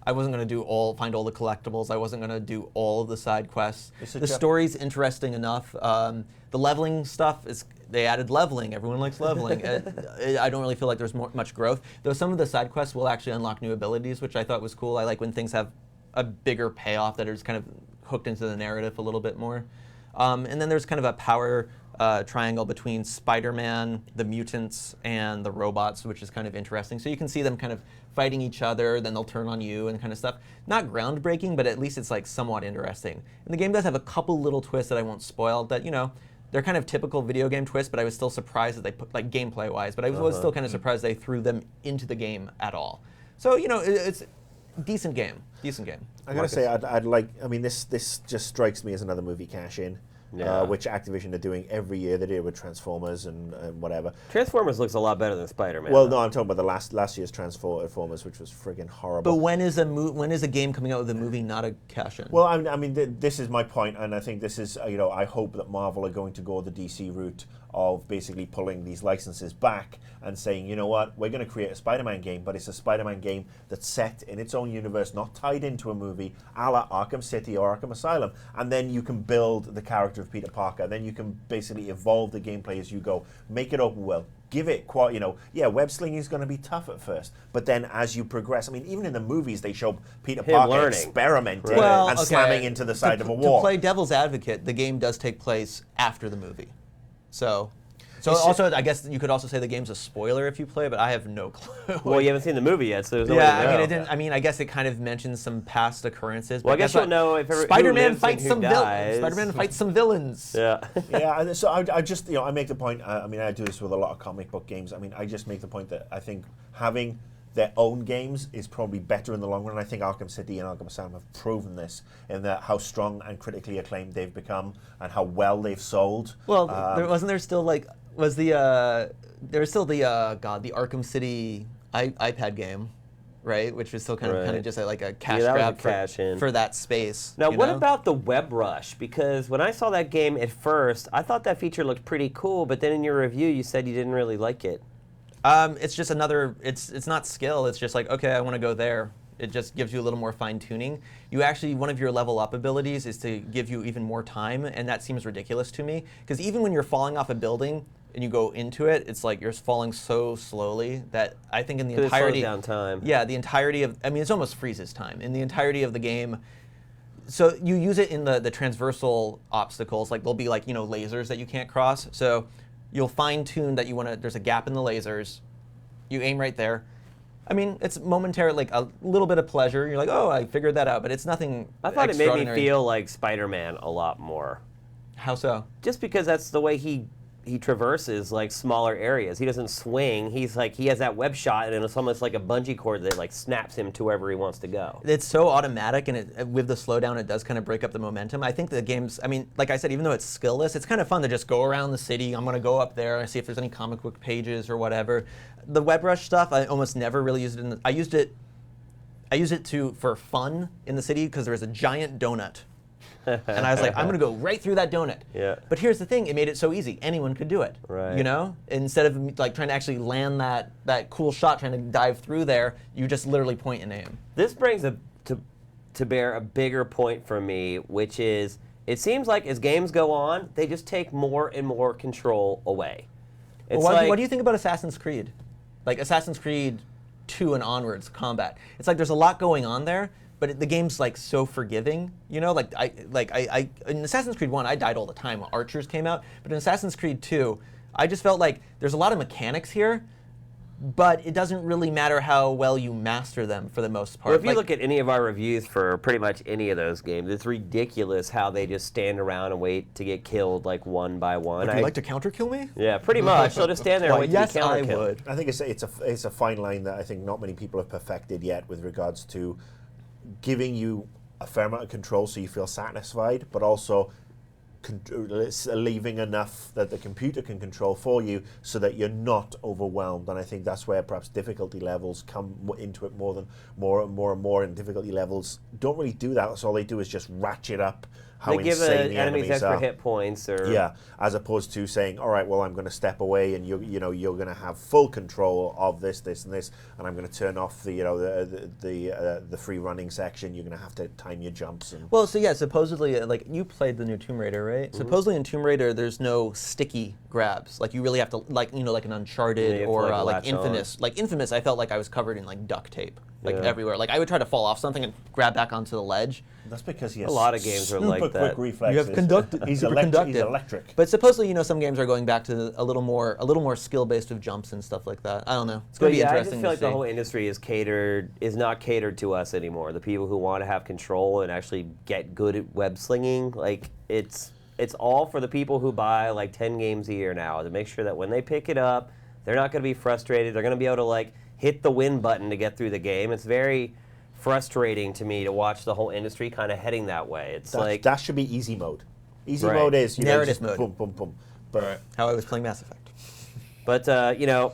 I wasn't going to find all the collectibles. I wasn't going to do all of the side quests. The story's interesting enough. The leveling stuff they added leveling. Everyone likes leveling. I don't really feel like there's much growth. Though some of the side quests will actually unlock new abilities, which I thought was cool. I like when things have a bigger payoff that are just kind of hooked into the narrative a little bit more. And then there's kind of a power triangle between Spider-Man, the mutants, and the robots, which is kind of interesting. So you can see them kind of fighting each other, then they'll turn on you and kind of stuff. Not groundbreaking, but at least it's like somewhat interesting. And the game does have a couple little twists that I won't spoil that, they're kind of typical video game twists, but I was still surprised that they put, like gameplay-wise, but I was still kind of surprised they threw them into the game at all. So, it's decent game. Decent game. I gotta say, I'd like. I mean, this just strikes me as another movie cash-in, Yeah. which Activision are doing every year. They did it with Transformers and whatever. Transformers looks a lot better than Spider-Man. Well, though. no, I'm talking about the last year's Transformers, which was friggin' horrible. But when is a game coming out with a movie not a cash-in? Well, I mean, this is my point, and I think this is, I hope that Marvel are going to go the DC route of basically pulling these licenses back and saying, you know what, we're going to create a Spider-Man game, but it's a Spider-Man game that's set in its own universe, not tied into a movie, a la Arkham City or Arkham Asylum. And then you can build the character of Peter Parker. Then you can basically evolve the gameplay as you go. Make it open world. Give it, web slinging is going to be tough at first, but then as you progress, I mean, even in the movies, they show Peter Parker learning. experimenting Right. and slamming into the side of a To wall. play devil's advocate, the game does take place after the movie. So It's also, I guess you could also say the game's a spoiler if you play, but I have no clue. Well, you haven't seen the movie yet, so there's no way yeah, to know. I mean, I guess it kind of mentions some past occurrences. Well, but I guess you'll know if who Spider-Man lives and fights who some dies. villains. Spider-Man fights some villains. Yeah. Yeah, and so I just, I make the point, I mean, I do this with a lot of comic book games. I mean, I just make the point that I think having their own games is probably better in the long run. I think Arkham City and Arkham Asylum have proven this in that how strong and critically acclaimed they've become and how well they've sold. Well, there still the Arkham City iPad game, right? Which was still kind Right. of just like a cash that was a grab cash-in. for that space. Now, you what know? about the web rush? Because when I saw that game at first, I thought that feature looked pretty cool, but then in your review, you said you didn't really like it. It's just another. It's not skill. It's just like, okay, I want to go there. It just gives you a little more fine tuning. You actually, one of your level up abilities is to give you even more time, and that seems ridiculous to me. Because even when you're falling off a building and you go into it, it's like you're falling so slowly that I think in the 'Cause it slows entirety down time. Yeah, the entirety of. I mean, it almost freezes time in the entirety of the game. So you use it in the transversal obstacles, like there'll be like lasers that you can't cross. So you'll fine tune that you want to. There's a gap in the lasers. You aim right there. I mean, it's momentary, like a little bit of pleasure. You're like, oh, I figured that out, but it's nothing. I thought it made me extraordinary. feel like Spider-Man a lot more. How so? Just because that's the way he traverses like smaller areas. He doesn't swing. He's like he has that web shot, and it's almost like a bungee cord that like snaps him to wherever he wants to go. It's so automatic, and with the slowdown, it does kind of break up the momentum. I think the game's, I mean, like I said, even though it's skillless, it's kind of fun to just go around the city. I'm going to go up there and see if there's any comic book pages or whatever. The web rush stuff, I almost never really used it. I used it for fun in the city because there was a giant donut. And I was like, I'm going to go right through that donut. Yeah. But here's the thing, it made it so easy. Anyone could do it. Right. Instead of like trying to actually land that cool shot, trying to dive through there, you just literally point and aim. This brings to bear a bigger point for me, which is it seems like as games go on, they just take more and more control away. It's Well, like, what do you think about Assassin's Creed? Like Assassin's Creed 2 and onwards combat. It's like there's a lot going on there, but the game's like so forgiving, you know. Like I in Assassin's Creed 1, I died all the time when Archers came out, but in Assassin's Creed 2, I just felt like there's a lot of mechanics here, but it doesn't really matter how well you master them for the most part. Well, if you look at any of our reviews for pretty much any of those games, it's ridiculous how they just stand around and wait to get killed like one by one. would you like to counter kill me? Yeah, pretty much. They'll just stand there and wait yes, to be I counter killed. would. I think it's a fine line that I think not many people have perfected yet with regards to giving you a fair amount of control so you feel satisfied, but also leaving enough that the computer can control for you so that you're not overwhelmed. And I think that's where perhaps difficulty levels come into it more and more, and difficulty levels don't really do that. So all they do is just ratchet up how They give insane the enemies extra are. hit points, or Yeah, as opposed to saying, all right, well, I'm going to step away, and you're going to have full control of this, and this, and I'm going to turn off the free running section. You're going to have to time your jumps. And Well, so yeah, supposedly, like, you played the new Tomb Raider, right? Supposedly in Tomb Raider, there's no sticky grabs. Like, you really have to, like, you know, like an Uncharted you have to, or like, like latch Infamous. Like Infamous, I felt like I was covered in like duct tape, like everywhere. Like I would try to fall off something and grab back onto the ledge. that's because he has A lot of games are like super that. quick reflexes. You have conducted. He's super electric. conductive. He's electric. But supposedly, you know, some games are going back to a little more skill based with jumps and stuff like that. I don't know. It's going But to be yeah, I just interesting feel to like see. the whole industry is not catered to us anymore. The people who want to have control and actually get good at web slinging, like it's all for the people who buy like 10 games a year now to make sure that when they pick it up, they're not going to be frustrated. They're going to be able to like hit the win button to get through the game. It's very frustrating to me to watch the whole industry kind of heading that way. It's like that should be easy mode. Easy Right. mode is Narrative just mode. Boom, boom, boom. But Right. How I was playing Mass Effect. But you know,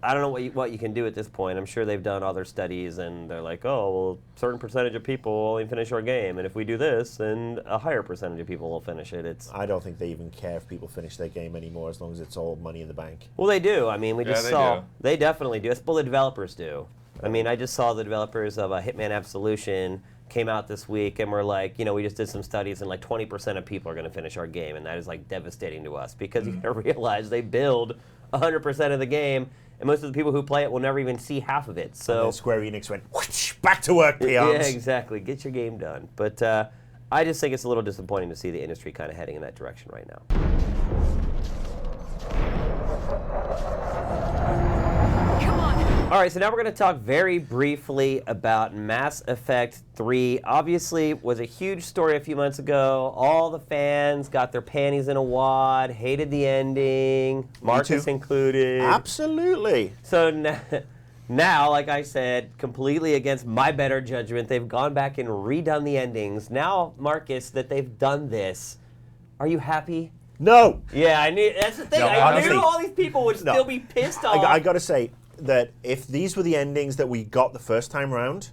I don't know what you can do at this point. I'm sure they've done other studies, and they're like, oh, well, certain percentage of people will only finish our game, and if we do this, then a higher percentage of people will finish it. It's I don't think they even care if people finish their game anymore, as long as it's all money in the bank. well, they do. I mean, we just they saw do. they definitely do. Well, the developers do. I mean, I just saw the developers of Hitman Absolution came out this week, and we're like, you know, we just did some studies, and like 20% of people are going to finish our game, and that is like devastating to us because you got to realize they build 100% of the game, and most of the people who play it will never even see half of it. And So then Square Enix went, whoosh, back to work, peons. yeah, exactly. Get your game done. But I just think it's a little disappointing to see the industry kind of heading in that direction right now. All right, so now we're going to talk very briefly about Mass Effect 3. Obviously, was a huge story a few months ago. All the fans got their panties in a wad, hated the ending, Marcus too. included. Absolutely. So now, like I said, completely against my better judgment, they've gone back and redone the endings. Now, Marcus, that they've done this, are you happy? No. Yeah, I knew. That's the thing. No, I honestly, knew all these people would no. still be pissed off. I got to say that if these were the endings that we got the first time round,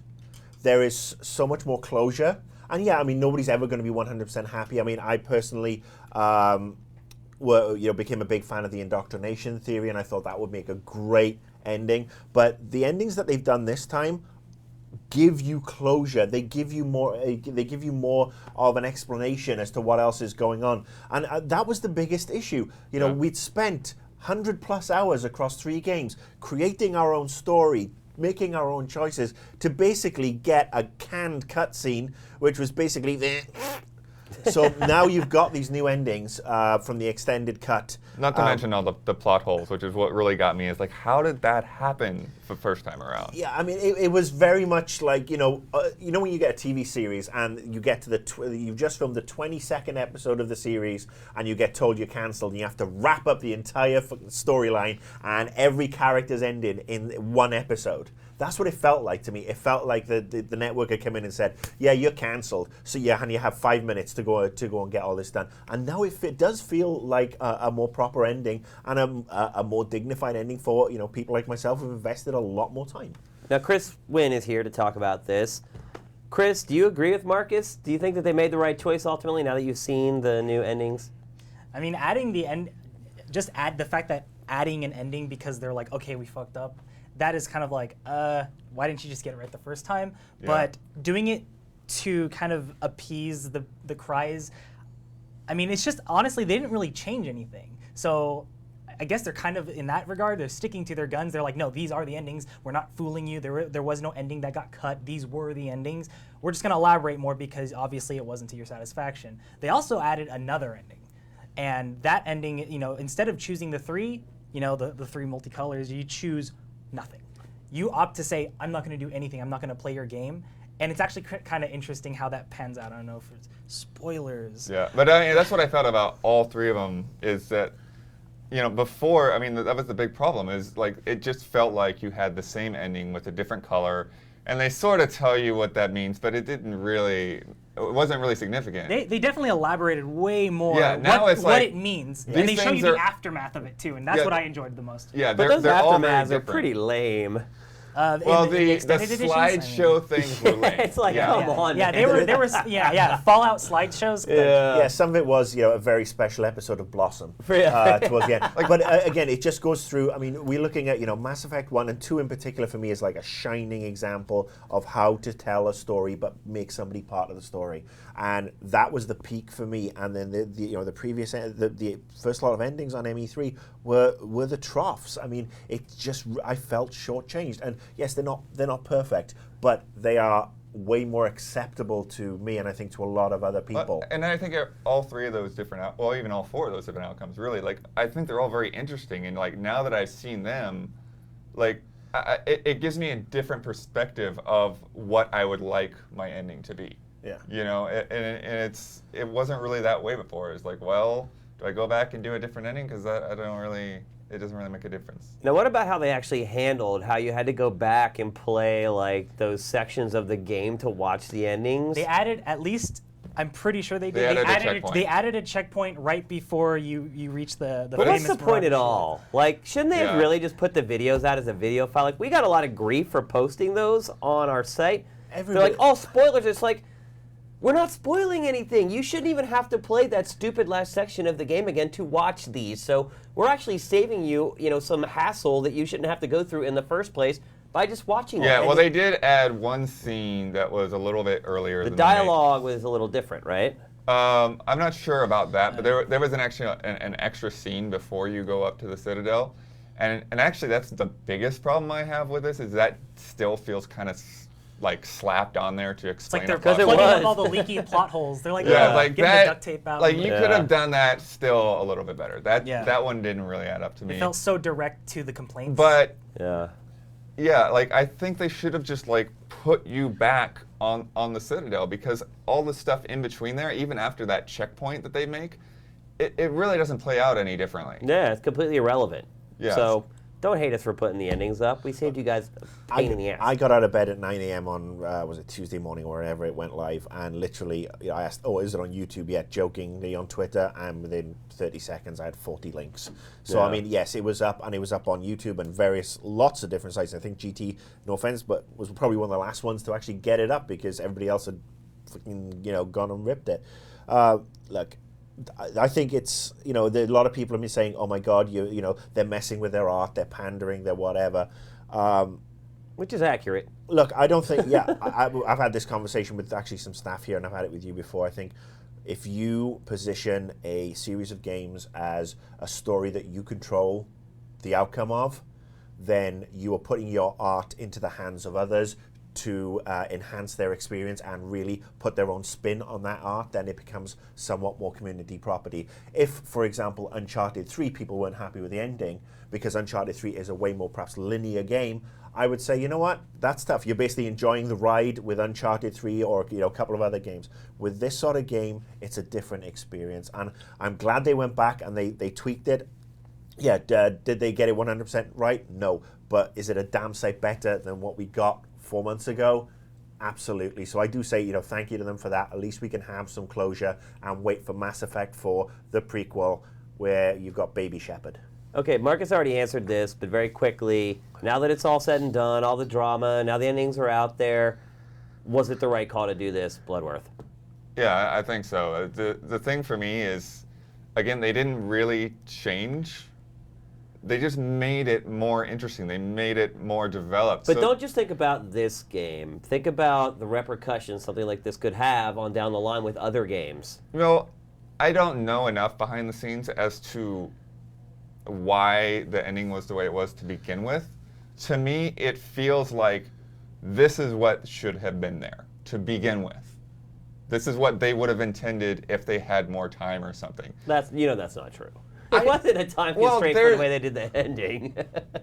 there is so much more closure. And yeah, I mean, nobody's ever going to be 100% happy. I mean, I personally became a big fan of the indoctrination theory, and I thought that would make a great ending. But the endings that they've done this time give you closure. They give you more. They give you more of an explanation as to what else is going on, and that was the biggest issue. You know, we'd spent 100+ hours across 3 games creating our own story, making our own choices to basically get a canned cutscene, which was basically the. So now you've got these new endings from the extended cut. Not to mention all the plot holes, which is what really got me, is like, how did that happen the first time around? Yeah, I mean, it was very much like, you know when you get a TV series and you get to you've just filmed the 22nd episode of the series and you get told you're cancelled and you have to wrap up the entire storyline and every character's ended in one episode. That's what it felt like to me. It felt like the network had come in and said, yeah, you're cancelled. So yeah, and you have 5 minutes to go and get all this done. And now it does feel like a more proper ending and a more dignified ending for people like myself who've invested a lot more time. Now, Chris Wynn is here to talk about this. Chris, do you agree with Marcus? Do you think that they made the right choice ultimately now that you've seen the new endings? I mean, adding the end, just add the fact that adding an ending because they're like, okay, we fucked up. That is kind of like, why didn't you just get it right the first time? Yeah. But doing it to kind of appease the cries, I mean, it's just, honestly, they didn't really change anything. So I guess they're kind of, in that regard, they're sticking to their guns. They're like, no, these are the endings. We're not fooling you. There was no ending that got cut. These were the endings. We're just going to elaborate more because obviously it wasn't to your satisfaction. They also added another ending. And that ending, instead of choosing the three, the three multicolors, you choose nothing. You opt to say, I'm not going to do anything. I'm not going to play your game. And it's actually kind of interesting how that pans out. I don't know if it's spoilers. Yeah, but I mean, that's what I felt about all three of them is that, before, I mean, that was the big problem is like, it just felt like you had the same ending with a different color. And they sort of tell you what that means, but it wasn't really significant. They definitely elaborated way more what it means. These And they show you the are- aftermath of it too, and that's what I enjoyed the most. Yeah, But those they're all very aftermaths are different. pretty lame. Well, the extended editions, I mean. slideshow things were lame. It's like, come on, Yeah, man. there was Fallout slideshows. Yeah, some of it was, a very special episode of Blossom towards the end. But again, it just goes through. I mean, we're looking at, Mass Effect 1 and 2 in particular for me is like a shining example of how to tell a story but make somebody part of the story. And that was the peak for me. And then the previous the first lot of endings on ME3 were the troughs. I mean, I felt shortchanged. And yes, they're not perfect, but they are way more acceptable to me and I think to a lot of other people. And I think all three of those different, even all four of those different outcomes, really, like, I think they're all very interesting. And, like, now that I've seen them, like, it gives me a different perspective of what I would like my ending to be. Yeah. And it wasn't really that way before. It's like, well, do I go back and do a different ending? Because it doesn't really make a difference. Now, what about how they actually handled how you had to go back and play like those sections of the game to watch the endings? They added at least. I'm pretty sure they did. They added a checkpoint. They added a checkpoint right before you reach the But what's famous the point at run. all? Like, shouldn't they have Yeah. really just put the videos out as a video file? Like, we got a lot of grief for posting those on our site. They're like, oh, spoilers. It's like, we're not spoiling anything. You shouldn't even have to play that stupid last section of the game again to watch these. So we're actually saving you, some hassle that you shouldn't have to go through in the first place by just watching it. Yeah, well, they did add one scene that was a little bit earlier. The than dialogue was a little different, right? I'm not sure about that, but there was an extra scene before you go up to the Citadel, and actually that's the biggest problem I have with this is that still feels kind of like slapped on there to It's explain. like they're the plot. plugging was. up all the leaky plot holes. They're like, Yeah, like getting that. the duct tape out. Like you Yeah. could have done that still a little bit better. That one didn't really add up to me. It felt so direct to the complaints. But Yeah. yeah, like I think they should have just like put you back on the Citadel because all the stuff in between there, even after that checkpoint that they make, it really doesn't play out any differently. Yeah, it's completely irrelevant. Yes. So don't hate us for putting the endings up. We saved you guys a pain in the ass. I got out of bed at 9 a.m. on, was it Tuesday morning or wherever it went live, and literally I asked, is it on YouTube yet, jokingly on Twitter, and within 30 seconds I had 40 links. So, Yeah. I mean, yes, it was up, and it was up on YouTube and lots of different sites. I think GT, no offense, but was probably one of the last ones to actually get it up because everybody else had fucking, gone and ripped it. Look, I think it's, a lot of people have been saying, oh my God, they're messing with their art, they're pandering, they're whatever. Which is accurate. Look, I don't think, I've had this conversation with actually some staff here, and I've had it with you before. I think if you position a series of games as a story that you control the outcome of, then you are putting your art into the hands of others to enhance their experience and really put their own spin on that art, then it becomes somewhat more community property. If, for example, Uncharted 3, people weren't happy with the ending because Uncharted 3 is a way more perhaps linear game, I would say, you know what, that's tough. You're basically enjoying the ride with Uncharted 3 or a couple of other games. With this sort of game, it's a different experience. And I'm glad they went back and they tweaked it. Yeah, did they get it 100% right? No. But is it a damn sight better than what we got 4 months ago? Absolutely. So I do say, thank you to them for that. At least we can have some closure and wait for Mass Effect 4, the prequel, where you've got Baby Shepard. Okay, Marcus already answered this, but very quickly, now that it's all said and done, all the drama, now the endings are out there, was it the right call to do this, Bloodworth? Yeah, I think so. The thing for me is, again, they didn't really change. They just made it more interesting. They made it more developed. But don't just think about this game. Think about the repercussions something like this could have on down the line with other games. Well, I don't know enough behind the scenes as to why the ending was the way it was to begin with, to me, it feels like this is what should have been there to begin with. This is what they would have intended if they had more time or something. That's not true. It wasn't a time constraint for the way they did the ending.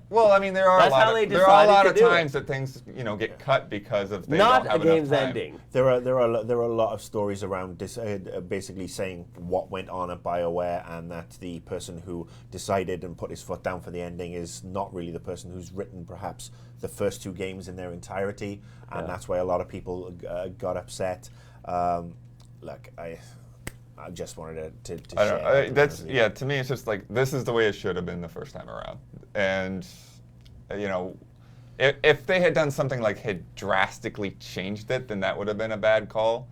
Well, I mean, there are a lot of do times it. that things get cut because of they Not don't have a game's enough time. ending. There are a lot of stories around this, basically saying what went on at BioWare, and that the person who decided and put his foot down for the ending is not really the person who's written perhaps the first 2 games in their entirety, and that's why a lot of people got upset. Look, I just wanted to share. That's to me, it's just like this is the way it should have been the first time around, and if they had done something like had drastically changed it, then that would have been a bad call.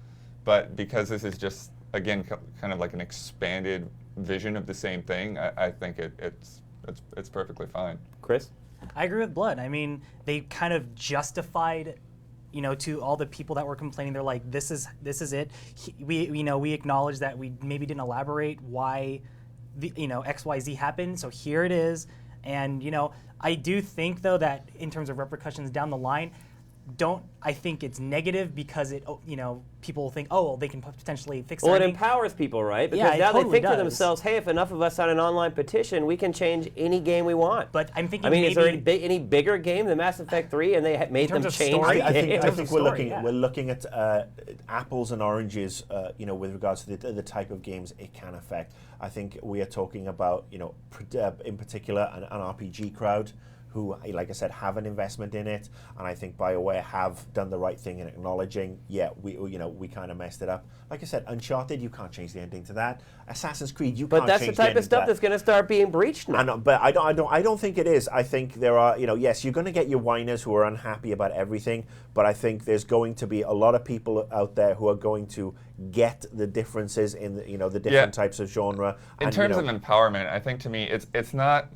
But because this is just again kind of like an expanded vision of the same thing, I think it's perfectly fine. Chris? I agree with Blood. I mean, they kind of justified, to all the people that were complaining. They're like, this is it. We acknowledge that we maybe didn't elaborate why the XYZ happened. So here it is. And I do think though that in terms of repercussions down the line, I think it's negative because it people think, oh, well, they can potentially fix it. Well, it empowers people, right? Because now totally they think to does. themselves, hey, if enough of us sign an online petition, we can change any game we want. But I'm thinking, I mean, is there maybe any bigger game than Mass Effect 3 and they made them terms of change story, the I game? think story, we're looking at apples and oranges, with regards to the type of games it can affect. I think we are talking about, in particular, an RPG crowd who, like I said, have an investment in it, and I think BioWare have done the right thing in acknowledging, we kind of messed it up. Like I said, Uncharted, you can't change the ending to that. Assassin's Creed, you can't But that's change the type of stuff that's going to start being breached now. But I don't think it is. I think there are, yes, you're going to get your whiners who are unhappy about everything, but I think there's going to be a lot of people out there who are going to get the differences in the different types of genre. In terms of empowerment, I think to me it's not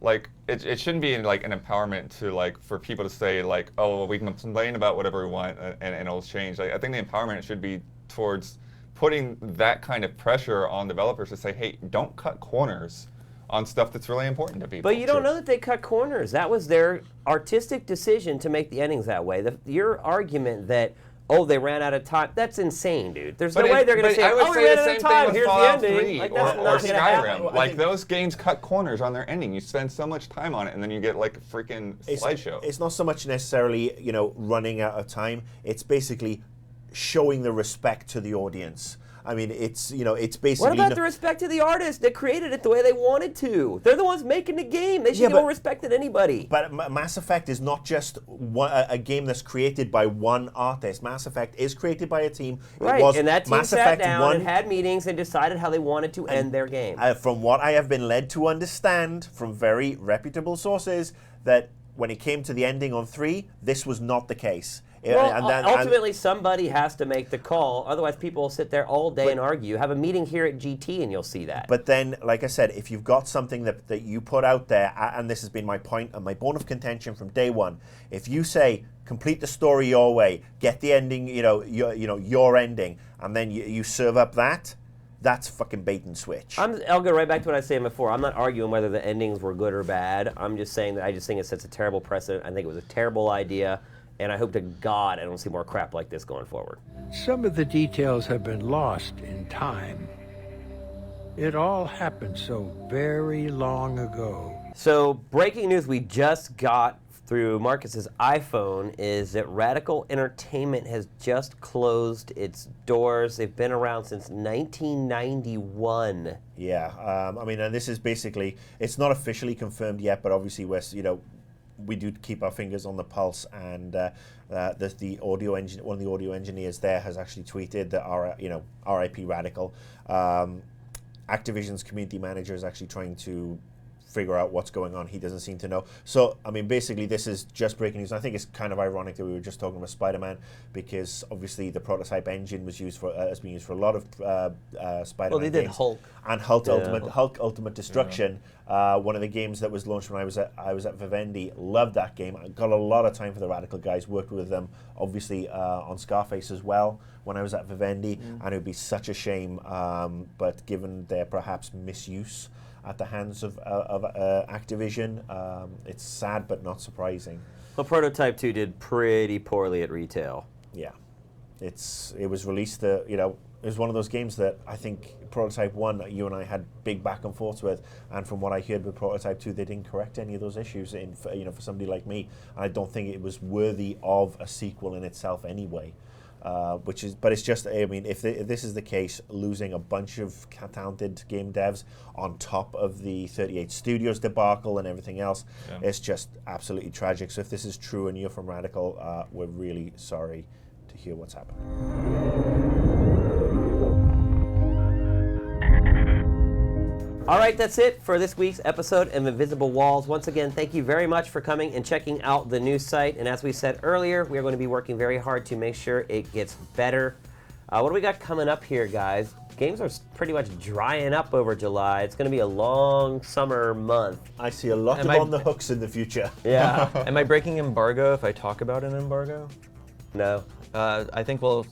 like it shouldn't be like an empowerment to like for people to say like, oh, well, we can complain about whatever we want and it'll change. Like, I think the empowerment should be towards putting that kind of pressure on developers to say, hey, don't cut corners on stuff that's really important to people. But you don't know that they cut corners. That was their artistic decision to make the endings that way. Your argument that, oh, they ran out of time, that's insane, dude. There's no way they're going to say, oh, we ran out of time, here's the ending. Like, that's or not going to happen. Skyrim. Like, those games cut corners on their ending. You spend so much time on it, and then you get, like, a freaking slideshow. It's not so much necessarily, running out of time. It's basically showing the respect to the audience. I mean, it's basically... What about the respect to the artist that created it the way they wanted to? They're the ones making the game. They should give more respect than anybody. But Mass Effect is not just a game that's created by one artist. Mass Effect is created by a team. Right, and that team Mass sat Effect down and had meetings and decided how they wanted to end their game. From what I have been led to understand from very reputable sources, that when it came to the ending on 3, this was not the case. Well, ultimately, somebody has to make the call. Otherwise, people will sit there all day and argue. Have a meeting here at GT, and you'll see that. But then, like I said, if you've got something that you put out there, and this has been my point and my bone of contention from day one, if you say complete the story your way, get the ending, your ending, and then you serve up that's fucking bait and switch. I'll go right back to what I was saying before. I'm not arguing whether the endings were good or bad. I'm just saying that I just think it sets a terrible precedent. I think it was a terrible idea. And I hope to God I don't see more crap like this going forward. Some of the details have been lost in time. It all happened so very long ago. So, breaking news we just got through Marcus's iPhone is that Radical Entertainment has just closed its doors. They've been around since 1991. Yeah, I mean, and this is basically, it's not officially confirmed yet, but obviously we're, we do keep our fingers on the pulse, and the audio engine, one of the audio engineers there has actually tweeted that RIP Radical. Activision's community manager is actually trying to figure out what's going on. He doesn't seem to know. So, I mean, basically, this is just breaking news. I think it's kind of ironic that we were just talking about Spider-Man, because obviously the prototype engine was used for has been used for a lot of Spider-Man. Well, they did games. Hulk. And Hulk Ultimate Destruction, one of the games that was launched when I was at Vivendi. Loved that game. I got a lot of time for the Radical guys. Worked with them, obviously, on Scarface as well when I was at Vivendi, and it would be such a shame. But given their perhaps misuse at the hands of Activision. It's sad but not surprising. Well, Prototype 2 did pretty poorly at retail. Yeah, it was released. It was one of those games that I think Prototype 1, you and I had big back and forths with, and from what I heard with Prototype 2, they didn't correct any of those issues. For somebody like me, I don't think it was worthy of a sequel in itself anyway. But it's just, I mean, if this is the case, losing a bunch of talented game devs on top of the 38 Studios debacle and everything else, it's just absolutely tragic. So if this is true and you're from Radical, we're really sorry to hear what's happened. All right, that's it for this week's episode of Invisible Walls. Once again, thank you very much for coming and checking out the new site. And as we said earlier, we are going to be working very hard to make sure it gets better. What do we got coming up here, guys? Games are pretty much drying up over July. It's going to be a long summer month. I see a lot of on the hooks in the future. Yeah. Am I breaking embargo if I talk about an embargo? No. I think we'll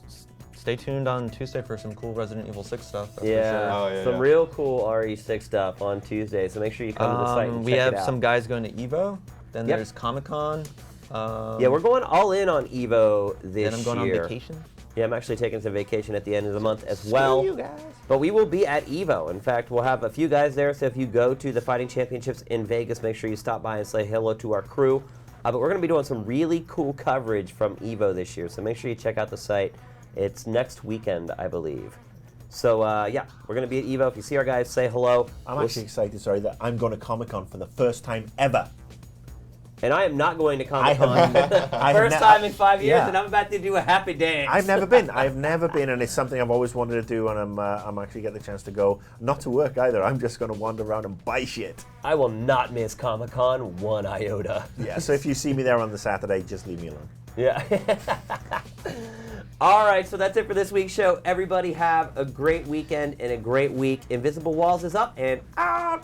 stay tuned on Tuesday for some cool Resident Evil 6 stuff. That's Yeah, for sure. some real cool RE6 stuff on Tuesday, so make sure you come to the site and we check have it out. some guys going to EVO. Then Yep. there's Comic-Con. Yeah, we're going all in on EVO this year. Then I'm going on vacation. Yeah, I'm actually taking some vacation at the end of the month as well. you guys. But we will be at EVO. In fact, we'll have a few guys there, so if you go to the Fighting Championships in Vegas, make sure you stop by and say hello to our crew. But we're going to be doing some really cool coverage from EVO this year, so make sure you check out the site. It's next weekend, I believe. So, yeah, we're going to be at EVO. If you see our guys, say hello. I'm actually excited, that I'm going to Comic-Con for the first time ever. And I am not going to Comic-Con. I First time in 5 years, yeah. and I'm about to do a happy dance. I've never been, and it's something I've always wanted to do, and I'm actually getting the chance to go. Not to work either. I'm just going to wander around and buy shit. I will not miss Comic-Con one iota. Yeah, so if you see me there on the Saturday, just leave me alone. Yeah. All right, so that's it for this week's show. Everybody have a great weekend and a great week. Invisible Walls is up and out.